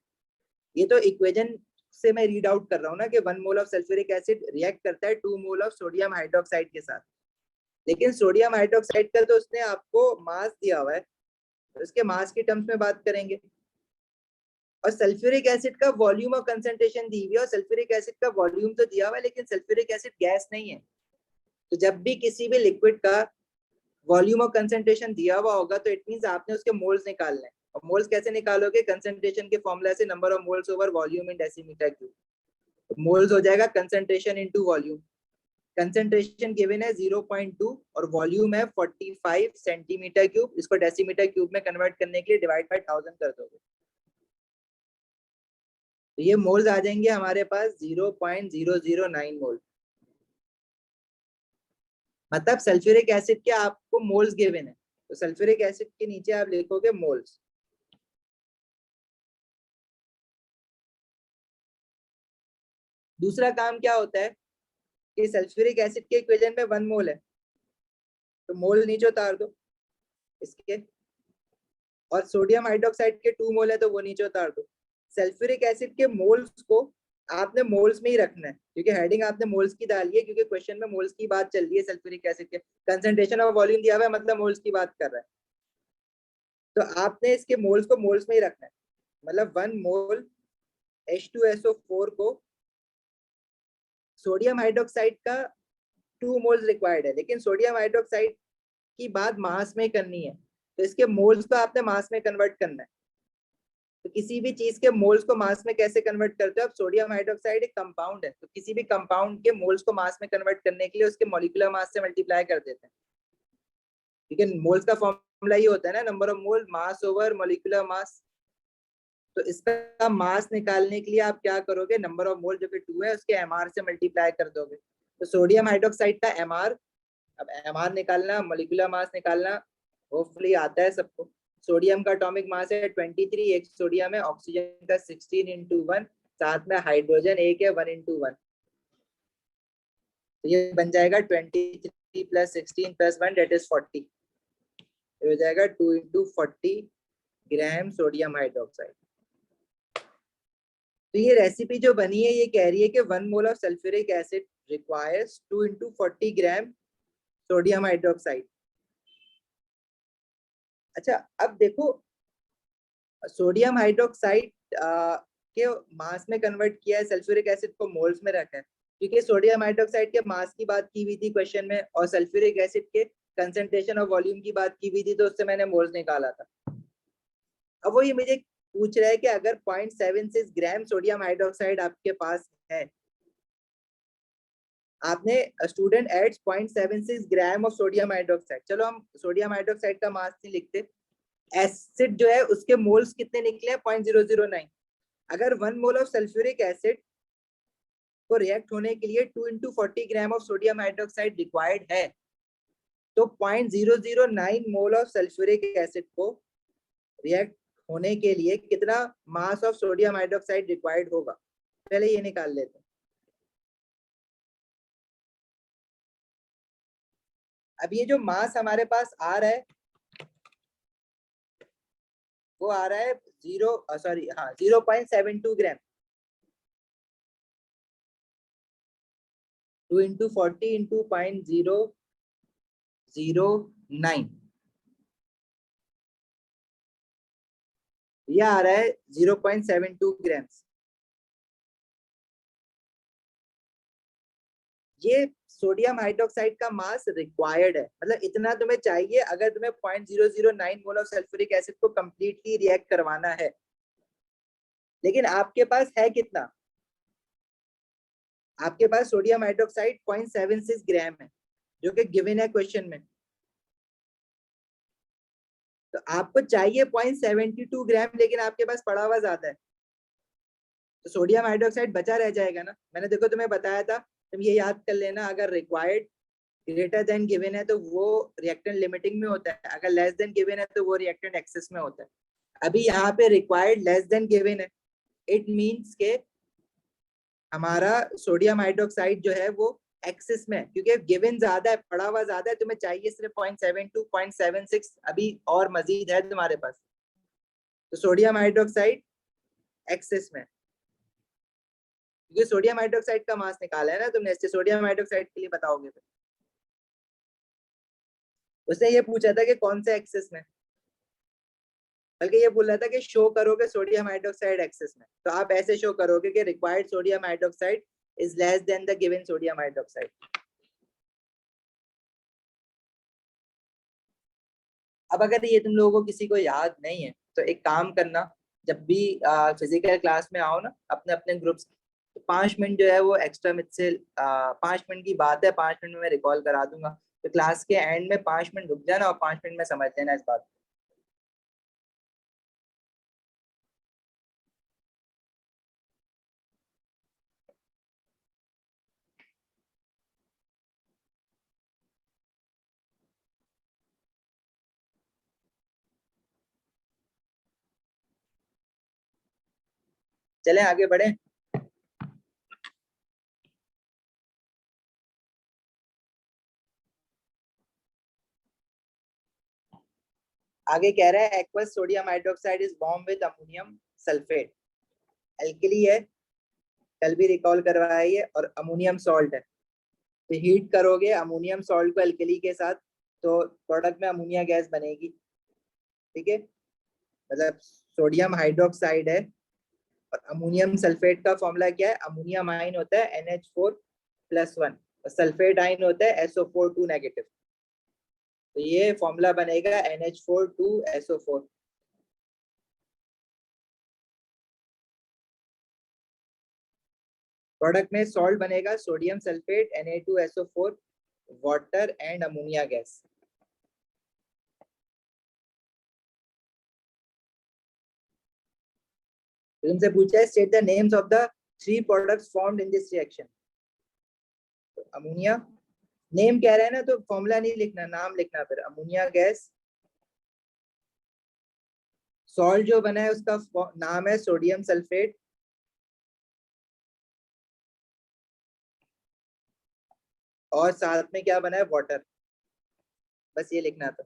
ये तो इक्वेशन से मैं रीड आउट कर रहा हूँ ना कि 1 mole of sulphuric acid react करता है 2 मोल ऑफ सोडियम हाइड्रोक्साइड के साथ। लेकिन सोडियम हाइड्रोक्साइड का तो उसने आपको मास दिया हुआ है, तो उसके मास की टर्म्स में बात करेंगे। और सल्फ्यूरिक एसिड का वॉल्यूम और कंसंट्रेशन दी हुई है, और सल्फ्यूरिक एसिड का वॉल्यूम तो दिया हुआ है, लेकिन सल्फ्यूरिक एसिड गैस नहीं है। तो जब भी किसी भी लिक्विड का वॉल्यूम और कंसंट्रेशन दिया हुआ होगा तो इट मींस आपने उसके मोल्स निकालने हैं। और मोल्स कैसे निकालोगे? कंसंट्रेशन के फॉर्मूला से number of moles over volume in decimetre cube. Moles हो जाएगा concentration into volume. Concentration given है 0.2 और वॉल्यूम है 45 सेंटीमीटर क्यूब। इसको डेसीमीटर क्यूब में कन्वर्ट करने के लिए डिवाइड बाय 1000 कर दोगे तो ये मोल्स आ जाएंगे हमारे पास 0.009 मोल। मतलब सल्फ्यूरिक एसिड के आपको मोल्स गिवन है, तो सल्फ्यूरिक एसिड के नीचे आप लिखोगे मोल्स। दूसरा काम क्या होता है कि सल्फ्यूरिक एसिड के इक्वेशन में 1 मोल है, तो मोल नीचे उतार दो इसके, और सोडियम हाइड्रोक्साइड के 2 मोल है तो वो नीचे उतार दो। सल्फ्यूरिक एसिड के मोल्स को आपने मोल्स में ही रखना है, क्योंकि हेडिंग आपने मोल्स की डाली है, क्योंकि क्वेश्चन में मोल्स की बात चल रही है। सल्फ्यूरिक एसिड के कंसंट्रेशन और वॉल्यूम दिया हुआ है, मतलब मोल्स की बात कर रहा है, तो आपने इसके मोल्स को मोल्स में ही रखना है। मतलब 1 मोल H2SO4 को सोडियम हाइड्रोक्साइड का 2 मोल्स रिक्वायर्ड है, लेकिन सोडियम हाइड्रोक्साइड की बात मास में करनी है, तो इसके मोल्स को आपने मास में कन्वर्ट करना है। तो किसी भी चीज के मोल्स को मास में कैसे कन्वर्ट करते हो? अब सोडियम हाइड्रोक्साइड एक कंपाउंड है, तो किसी भी कंपाउंड के मोल्स को मास में कन्वर्ट करने के लिए उसके मॉलिक्यूलर मास से मल्टीप्लाई कर देते हैं। ठीक है, मोल्स का फॉर्मूला ये होता है ना, number of mole mass over molecular mass. तो इसका मास निकालने के लिए आप क्या करोगे? नंबर ऑफ मोल जो कि 2 है उसके एमआर से मल्टीप्लाई कर दोगे। तो सोडियम हाइड्रोक्साइड का एमआर, अब एमआर निकालना, मॉलिक्यूलर मास निकालना होपफुली आता है सबको। सोडियम का एटॉमिक मास है 23, एक सोडियम है, ऑक्सीजन का 16 × 1, साथ में हाइड्रोजन एक है 1 × 1, तो ये बन जाएगा 23 + 16 + 1 दैट इज 40। हो जाएगा 2 × 40 ग्राम सोडियम हाइड्रोक्साइड। तो ये रेसिपी जो बनी है ये कह रही है कि 1 mole of sulphuric acid requires 2 × 40 gram sodium hydroxide. अच्छा, अब देखो सोडियम हाइड्रोक्साइड के मास में कन्वर्ट किया है, सल्फ्यूरिक एसिड को मोल्स में रखा है, क्योंकि सोडियम हाइड्रोक्साइड के मास की बात की हुई थी क्वेश्चन में, और सल्फ्यूरिक एसिड के कंसंट्रेशन और वॉल्यूम की बात की हुई थी, तो उससे मैंने मोल्स निकाला था। अब वो ये मुझे पूछ रहा है कि अगर 0.76 ग्राम सोडियम हाइड्रोक्साइड आपके पास है, आपने student adds 0.76 gram of sodium hydroxide. चलो हम सोडियम हाइड्रोक्साइड का मास नहीं लिखते, एसिड जो है उसके मोल्स कितने निकले? 0.009। अगर 1 मोल ऑफ सल्फ्यूरिक एसिड को रिएक्ट होने के लिए 2 × 40 ग्राम ऑफ सोडियम हाइड्रोक्साइड रिक्वायर्ड है, तो 0.009 मोल ऑफ सल्फ्यूरिक एसिड को रिएक्ट होने के लिए कितना mass of sodium hydroxide required होगा, पहले ये निकाल लेते हैं। अब ये जो मास हमारे पास आ रहा है वो आ रहा है 0.72 ग्राम। 2 into 40 into 0.009, ये आ रहा है 0.72 ग्राम्स। ये सोडियम हाइड्रोक्साइड का मास रिक्वायर्ड है, मतलब इतना तुम्हें चाहिए अगर तुम्हें 0.009 मोल ऑफ सल्फ्यूरिक एसिड को कंप्लीटली रिएक्ट करवाना है। लेकिन आपके पास है कितना? आपके पास सोडियम हाइड्रोक्साइड 0.76 ग्राम है जो कि गिवन है क्वेश्चन में। तो आपको चाहिए 0.72 ग्राम, लेकिन आपके पास पड़ा हुआ ज्यादा है, तो सोडियम हाइड्रोक्साइड बचा रह जाएगा ना। मैंने देखो तुम्हें बताया था, तुम ये याद कर लेना, अगर रिक्वायर्ड ग्रेटर देन गिवन है तो वो रिएक्टेंट लिमिटिंग में होता है, अगर लेस देन गिवन है तो वो रिएक्टेंट एक्सेस में होता है। अभी यहाँ पे रिक्वायर्ड लेस देन गिवन है, इट मीन्स के हमारा सोडियम हाइड्रोक्साइड जो है वो एक्सेस में है, क्योंकि गिवन ज्यादा है, पड़ा हुआ ज्यादा है, तुम्हें चाहिए सिर्फ 0.72 0.76 अभी और मजीद है तुम्हारे पास, तो सोडियम हाइड्रोक्साइड एक्सेस में। क्योंकि सोडियम हाइड्रोक्साइड का मास निकाला है ना तुमने, इससे सोडियम हाइड्रोक्साइड के लिए बताओगे फिर। उसने ये पूछा था कि कौन से एक्सेस में, बल्कि ये बोल रहा था कि शो करोगे सोडियम हाइड्रोक्साइड एक्सेस में, तो आप ऐसे शो करोगे कि required sodium hydroxide is less than the given sodium hydroxide. अब अगर ये तुम लोगों को किसी को याद नहीं है तो एक काम करना, जब भी फिजिकल क्लास में आओ ना अपने अपने ग्रुप्स, तो 5 मिनट जो है वो एक्स्ट्रा मुझसे 5 मिनट की बात है, 5 मिनट में मैं रिकॉल करा दूंगा, तो क्लास के एंड में 5 मिनट रुक जाना और 5 मिनट में समझ लेना इस बात। चलें आगे बढ़े। आगे कह रहा है aqueous sodium hydroxide is form with ammonium sulphate. Alkali है, कल भी रिकॉल करवाई है, और अमोनियम सॉल्ट है। तो हीट करोगे अमोनियम सॉल्ट को एल्कली के साथ, तो प्रोडक्ट में अमोनिया गैस बनेगी। ठीक है, मतलब सोडियम हाइड्रोक्साइड है और अमोनियम सल्फेट का फॉर्मूला क्या है? अमोनियम आयन होता है NH4+1 और सल्फेट आयन होता है SO4 नेगेटिव। तो ये फॉर्मूला बनेगा NH4 प्रोडक्ट में सॉल्ट बनेगा sodium sulphate Na2SO4 water and ammonia gas. तुमसे पूछा है state the names of the 3 products formed in this reaction. Ammonia name कह रहे हैं ना, तो फॉर्मूला नहीं लिखना, नाम लिखना। फिर अमोनिया गैस, सॉल्ट जो बना है उसका नाम है सोडियम सल्फेट, और साथ में क्या बना है? वाटर। बस ये लिखना था।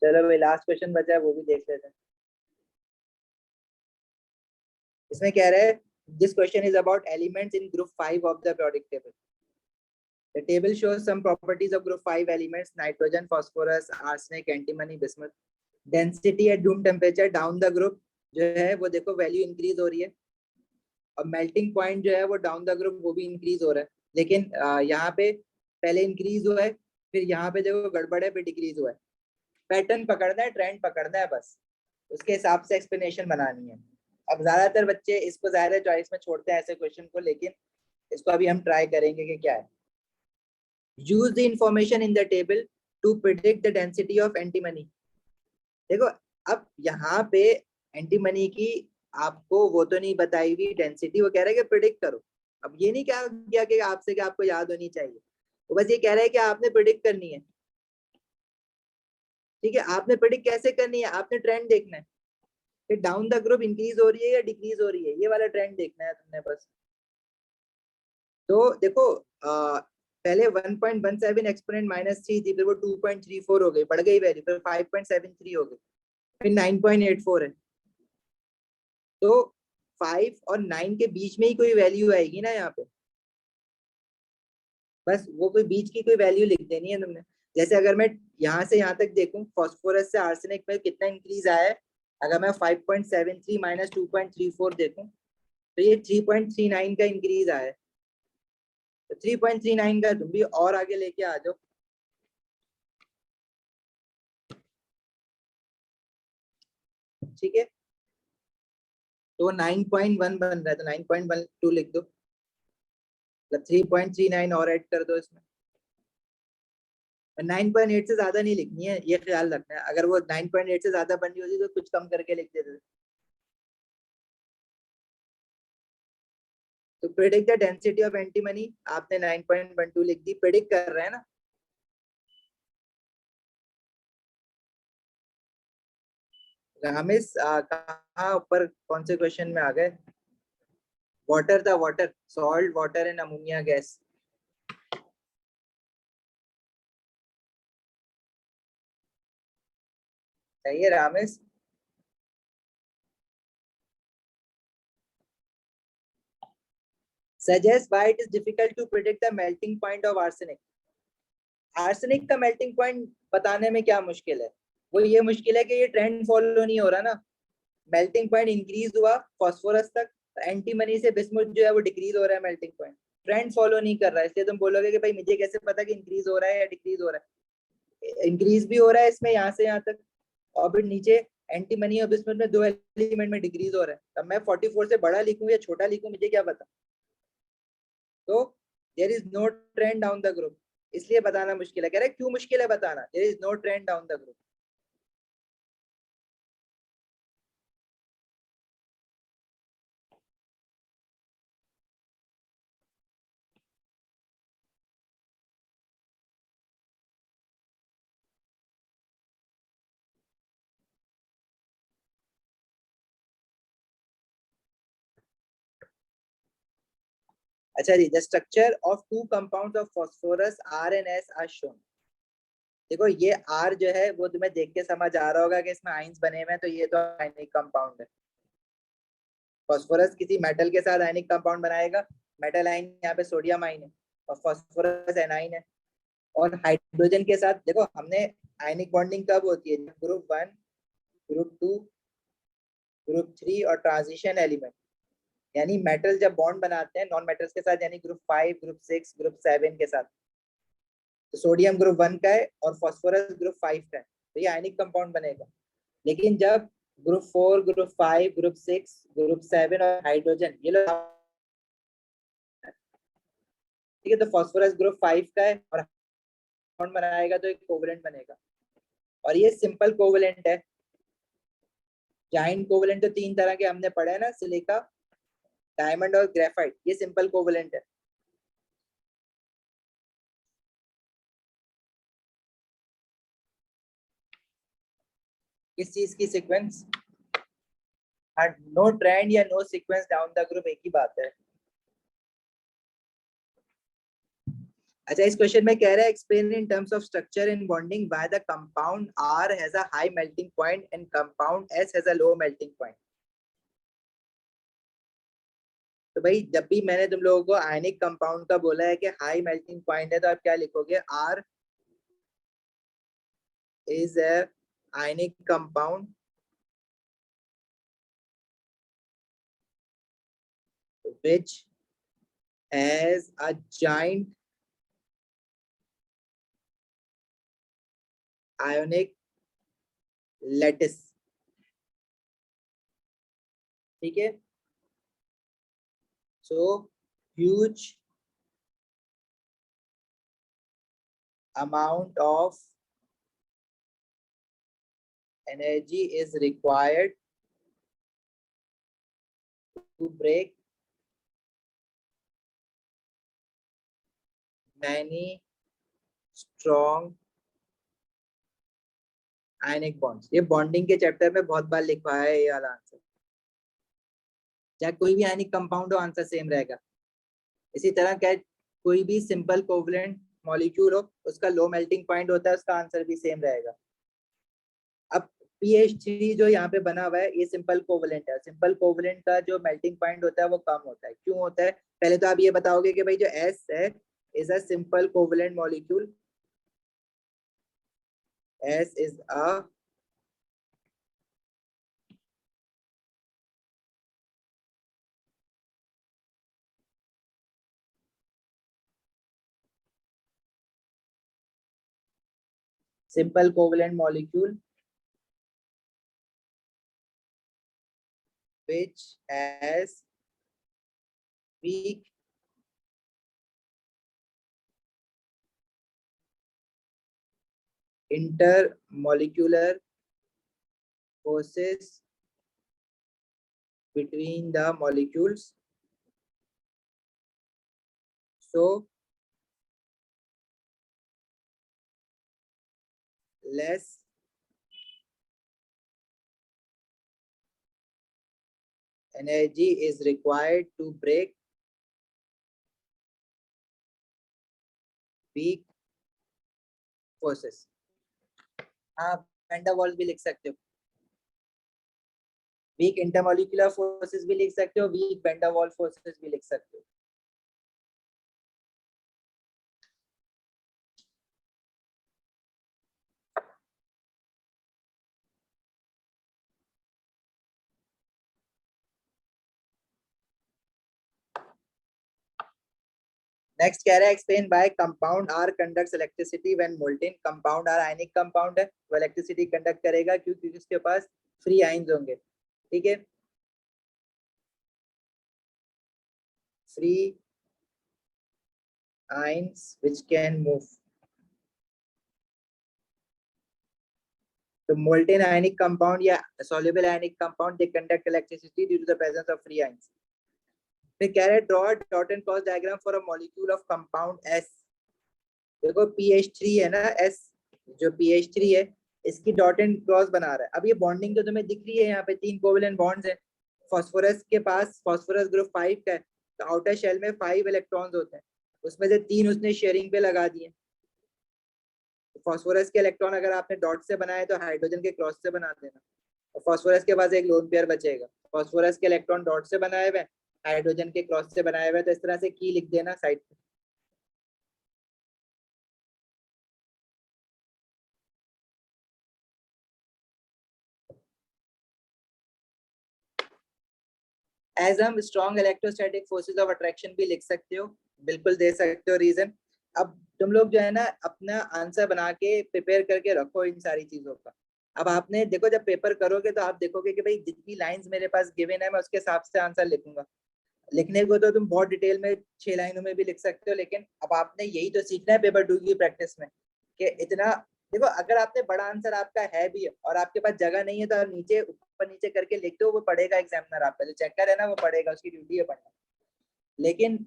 चलो भाई लास्ट क्वेश्चन बचा है, वो भी देख लेते हैं। इसमें कह रहे हैं this question is about elements in group 5 of the periodic table. The table shows some properties of group 5 elements: nitrogen, phosphorus, arsenic, antimony, bismuth. Density at room temperature down the group जो है वो देखो वैल्यू इंक्रीज हो रही है, और मेल्टिंग पॉइंट जो है वो डाउन द ग्रुप वो भी इंक्रीज हो रहा है। लेकिन यहाँ पे पहले इंक्रीज हुआ है, फिर यहाँ पे देखो गड़बड़ है, फिर डिक्रीज हुआ है। पैटर्न पकड़ना है, ट्रेंड पकड़ना है, बस उसके हिसाब से एक्सप्लेनेशन बनानी है। अब ज्यादातर बच्चे इसको ज़ाहिर चॉइस में छोड़ते हैं ऐसे क्वेश्चन को, लेकिन इसको अभी हम ट्राई करेंगे कि क्या है। Use the information in the table to predict the density of antimony. देखो अब यहाँ पे एंटीमनी की आपको वो तो नहीं बताई हुई डेंसिटी, वो कह रहा है कि प्रिडिक्ट करो। अब ये नहीं क्या किया कि आपसे कि आपको याद होनी चाहिए, वो बस ये कह रहा है कि आपने प्रिडिक्ट करनी है। ठीक है, आपने प्रिडिक्ट कैसे करनी है, आपने ट्रेंड देखना है कि डाउन द ग्रुप इंक्रीज हो रही है या डिक्रीज हो रही है, ये वाला ट्रेंड देखना है तुमने बस। तो देखो पहले 1.17 एक्सपोनेंट -3 थी, फिर वो 2.34 हो गई, बढ़ गई वैल्यू, फिर 5.73 हो गई, फिर 9.84 है। तो 5 और 9 के बीच में ही कोई वैल्यू आएगी ना यहाँ पे, बस वो कोई बीच की कोई वैल्यू लिख देनी है तुमने। जैसे अगर मैं यहाँ से यहाँ तक देखूं, फास्फोरस से आर्सेनिक में कितना इंक्रीज आया है, अगर मैं 5.73 माइनस 2.34 देखूं तो ये 3.39 का इंक्रीज आया है। तो 3.39 का तुम भी और आगे लेके आ जाओ। ठीक है, तो 9.1 बन रहा है, तो 9.12 लिख दो, मतलब 3.39 और ऐड कर दो इसमें। 9.8 से ज्यादा नहीं लिखनी है, ये ख्याल रखना है, अगर वो 9.8 से ज्यादा बन रही होती तो कुछ कम करके लिख देते। तो predict the density of antimony, आपने 9.12 लिख दी, प्रेडिक्ट कर रहे हैं ना। रामेश कहाँ ऊपर कौन से क्वेश्चन में आ गए? वाटर था, water, salt water and ammonia gas. सही है Ramesh. Suggest why it is difficult to predict the melting point of arsenic. Arsenic का मेल्टिंग पॉइंट बताने में क्या मुश्किल है? वो ये मुश्किल है कि ये ट्रेंड फॉलो नहीं हो रहा ना। मेल्टिंग पॉइंट इंक्रीज हुआ फास्फोरस तक, एंटीमनी से बिस्मुथ जो है वो डिक्रीज हो रहा है मेल्टिंग पॉइंट, ट्रेंड फॉलो नहीं कर रहा है। इसलिए तुम बोलोगे कि भाई मुझे कैसे पता कि इंक्रीज हो रहा है या डिक्रीज हो रहा है? इंक्रीज भी हो रहा है इसमें यहाँ से यहाँ तक, और फिर नीचे एंटीमनी और बिस्मुथ में दो एलिमेंट में डिक्रीज हो रहा है। तब मैं 44 से बड़ा लिखूं या छोटा लिखूं, मुझे क्या पता? तो there is no trend down the group, इसलिए बताना मुश्किल है। कह रहे क्यों मुश्किल है बताना? There is no trend down the group. अच्छा जी, the structure of two compounds of phosphorus R and S are shown. देखो ये आर जो है वो तुम्हें देख के समझ आ रहा होगा कि इसमें आयंस बने हुए हैं, तो ये तो आयनिक कंपाउंड है। फास्फोरस किसी मेटल के साथ आयनिक कंपाउंड बनाएगा, मेटल आयन यहाँ पे सोडियम आयन है और फास्फोरस एनाइन है। और हाइड्रोजन के साथ देखो हमने, आयनिक बॉन्डिंग कब होती है? ग्रुप 1, ग्रुप 2, ग्रुप 3 और ट्रांजिशन एलिमेंट, यानी मेटल जब बॉन्ड बनाते हैं नॉन मेटल्स के साथ, यानी ग्रुप 5, ग्रुप 6, ग्रुप 7 के साथ। तो सोडियम ग्रुप 1 का है और फास्फोरस ग्रुप 5 का है, तो ये आयनिक कंपाउंड बनेगा। लेकिन जब ग्रुप 4, ग्रुप 5, ग्रुप 6, ग्रुप 7 और हाइड्रोजन ये लोग, ठीक है, तो फास्फोरस ग्रुप 5 का है और बॉन्ड बनाएगा तो एक कोवलेंट बनेगा। और ये सिंपल कोवलेंट है। जाइंट कोवलेंट तो 3 तरह के हमने पढ़े हैं ना, सिलिका, डायमंड और ग्रेफाइट, ये सिंपल कोवलेंट है। किस चीज की सीक्वेंस? नो ट्रेंड या no sequence down the group, एक ही बात है। अच्छा, इस क्वेश्चन में कह रहा है explain in terms of structure and bonding why the compound R has a high melting point and compound S has a low melting point. तो भाई जब भी मैंने तुम लोगों को आयनिक कंपाउंड का बोला है कि हाई मेल्टिंग पॉइंट है, तो आप क्या लिखोगे? R is a ionic compound which has a giant ionic lattice। ठीक है, so huge amount of energy is required to break many strong ionic bonds। ये बॉन्डिंग के चैप्टर में बहुत बार लिखा है ये वाला आंसर। चाहे कोई भी आयनिक कंपाउंड हो आंसर सेम रहेगा। इसी तरह क्या कोई भी सिंपल कोवलेंट मॉलिक्यूल हो उसका लो मेल्टिंग पॉइंट होता है, उसका आंसर भी सेम रहेगा। अब PH3 जो यहाँ पे बना हुआ है ये सिंपल कोवलेंट है। सिंपल कोवलेंट का जो मेल्टिंग पॉइंट होता है वो कम होता है। क्यों होता है? पहले तो आप ये बताओगे कि भाई जो S है is a simple covalent molecule. S is a simple covalent molecule which has weak intermolecular forces between the molecules, so less energy is required to break weak forces। आप वैन डर वाल्स भी लिख सकते हो, वीक इंटरमोलिकुलर फोर्सेस भी लिख सकते हो, weak van der Waals forces भी लिख सकते हो। नेक्स्ट कह रहा है explain why compound R conducts electricity when molten. Compound R ionic compound है, वो इलेक्ट्रिसिटी कंडक्ट करेगा क्योंकि उसके पास फ्री आयंस होंगे। ठीक है, free ions which can move. तो मोल्टेन आयनिक कंपाउंड या soluble ionic compound they conduct electricity due to the presence of free ions. फिर कह रहे हैं draw dot and cross diagram for a molecule of compound S। देखो PH3 है ना S, जो PH3 है इसकी डॉट एंड क्रॉस बना रहा है। अब ये बॉन्डिंग तो तुम्हें दिख रही है, यहाँ पे 3 कोवेलेंट बॉन्ड्स है। फास्फोरस के पास फास्फोरस ग्रुप 5 का है, तो आउटर शेल में 5 इलेक्ट्रॉन्स होते हैं, उसमें से 3 उसने शेयरिंग पे लगा दिए। फास्फोरस के इलेक्ट्रॉन अगर आपने डॉट से बनाए तो हाइड्रोजन के क्रॉस से बना देना, और फास्फोरस के पास एक लोन पेयर बचेगा। फास्फोरस के इलेक्ट्रॉन डॉट से बनाए हुए, हाइड्रोजन के क्रॉस से बनाए हुए, तो इस तरह से की लिख देना साइड पे। एज हम strong electrostatic forces of attraction भी लिख सकते हो, बिल्कुल दे सकते हो रीजन। अब तुम लोग जो है ना अपना आंसर बना के प्रिपेयर करके रखो इन सारी चीजों का। अब आपने देखो जब पेपर करोगे तो आप देखोगे कि भाई जितनी लाइंस मेरे पास गिवन है मैं उसके हिसाब से आंसर लिखूंगा। लिखने को तो तुम बहुत डिटेल में 6 लाइनों में भी लिख सकते हो, लेकिन अब आपने यही तो सीखना है पेपर 2 की प्रैक्टिस में कि इतना। देखो अगर आपने बड़ा आंसर आपका है भी और आपके पास जगह नहीं है तो आप नीचे ऊपर नीचे करके लिख दो, वो पढ़ेगा एग्जामिनर, आपका जो चेकर है ना वो पढ़ेगा, उसकी ड्यूटी है पढ़ना। लेकिन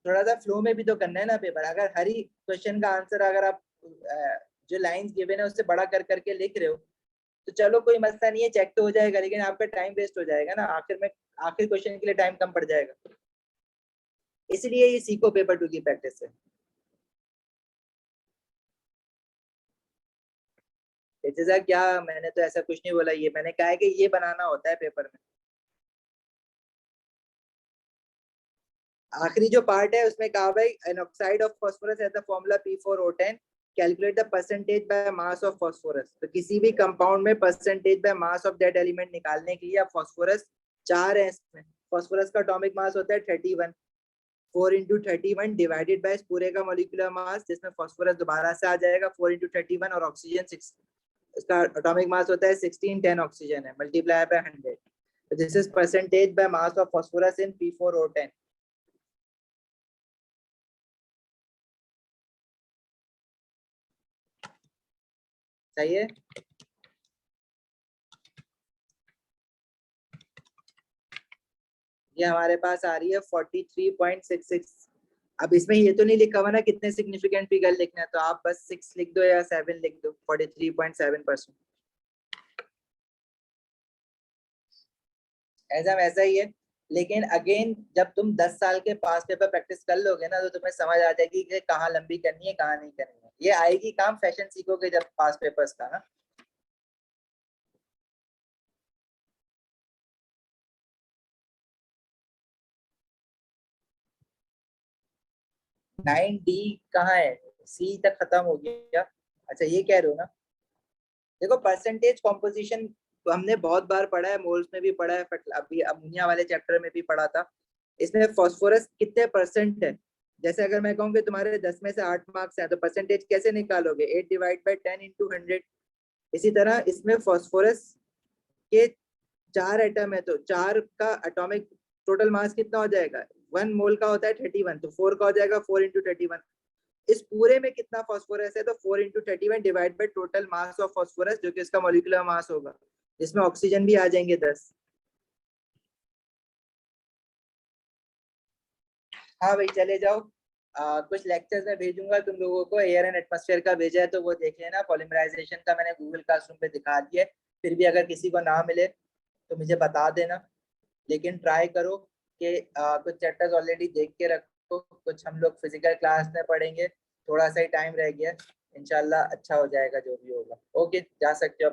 थोड़ा सा फ्लो में भी तो करना है ना पेपर। अगर हर ही क्वेश्चन का आंसर अगर आप जो लाइंस गिवन है उससे बड़ा कर करके लिख रहे हो तो चलो कोई मसला नहीं है, चेक तो हो जाएगा, लेकिन आपका टाइम वेस्ट हो जाएगा ना, आखिर में आखिर क्वेश्चन के लिए टाइम कम पड़ जाएगा। इसलिए ये सीखो पेपर 2 की प्रैक्टिस से। जैसा क्या मैंने तो ऐसा कुछ नहीं बोला, ये मैंने कहा है कि ये बनाना होता है पेपर में। आखिरी जो पार्ट है उसमें कहा भाई an oxide of phosphorus has the formula P4O10, calculate the percentage by mass of phosphorus. तो किसी भी कंपाउंड में percentage by mass of that element निकालने के लिए आप फास्फोरस 4 है इसमें, फास्फोरस का एटॉमिक मास होता है 31, 4 इंटू 31 डिवाइडेड बाय पूरे का मॉलिक्यूलर मास, जिसमें फास्फोरस दोबारा से आ जाएगा 4 इंटू 31, और ऑक्सीजन 6, इसका एटॉमिक मास होता है 16, 10 ऑक्सीजन है, multiply by 100। So this is percentage by mass of phosphorus in P4O10। सही है। ये हमारे पास आ रही है 43.66। अब इसमें ये तो नहीं लिखा हुआ ना कितने सिग्निफिकेंट फिगर लिखना है, तो आप बस 6 लिख दो या 7 लिख दो। 43.7%। ऐसा वैसा ही है, लेकिन अगेन जब तुम 10 साल के पास पेपर प्रैक्टिस कर लोगे ना, तो तुम्हें समझ आ जाएगी कि कहाँ लंबी करनी है कहाँ नहीं करनी है। ये आएगी काम फैशन सीखोगे जब पास पेपर्स का ना। 9D कहाँ है? सी तक खत्म हो गया। अच्छा ये कह रहे हो ना, देखो परसेंटेज कॉम्पोजिशन तो हमने बहुत बार पढ़ा है, मोल्स में भी पढ़ा है, अभी अमोनिया वाले चैप्टर में भी पढ़ा था। इसमें फास्फोरस कितने परसेंट है? जैसे अगर मैं कहूँ कि तुम्हारे 10 में से 8 मार्क्स हैं, तो परसेंटेज कैसे निकालोगे? 8 डिवाइड बाई 10 इंटू 100। इसी तरह इसमें फास्फोरस के 4 एटम है, तो 4 का एटॉमिक टोटल मास कितना हो जाएगा? 1 मोल का होता है 31, तो 4 का हो जाएगा 4 इंटू 31। इस पूरे में कितना फास्फोरस है? तो 4 into 31 divide by total mass of phosphorus, जो कि इसका मॉलिक्यूलर मास होगा, जिसमें ऑक्सीजन भी आ जाएंगे 10। हाँ भाई चले जाओ। कुछ लेक्चर्स में भेजूंगा तुम लोगों को, एयर एंड एटमॉस्फेयर का भेजा है तो वो देख लेना। पॉलिमराइजेशन का मैंने गूगल क्लासरूम पे दिखा दिया है। फिर भी अगर किसी को ना मिले तो मुझे बता देना, लेकिन ट्राई करो कि कुछ चैप्टर्स ऑलरेडी देख के रखो, कुछ हम लोग फिजिकल क्लास में पढ़ेंगे। थोड़ा सा ही टाइम रह गया, इंशाल्लाह अच्छा हो जाएगा जो भी होगा। ओके, जा सकते हो।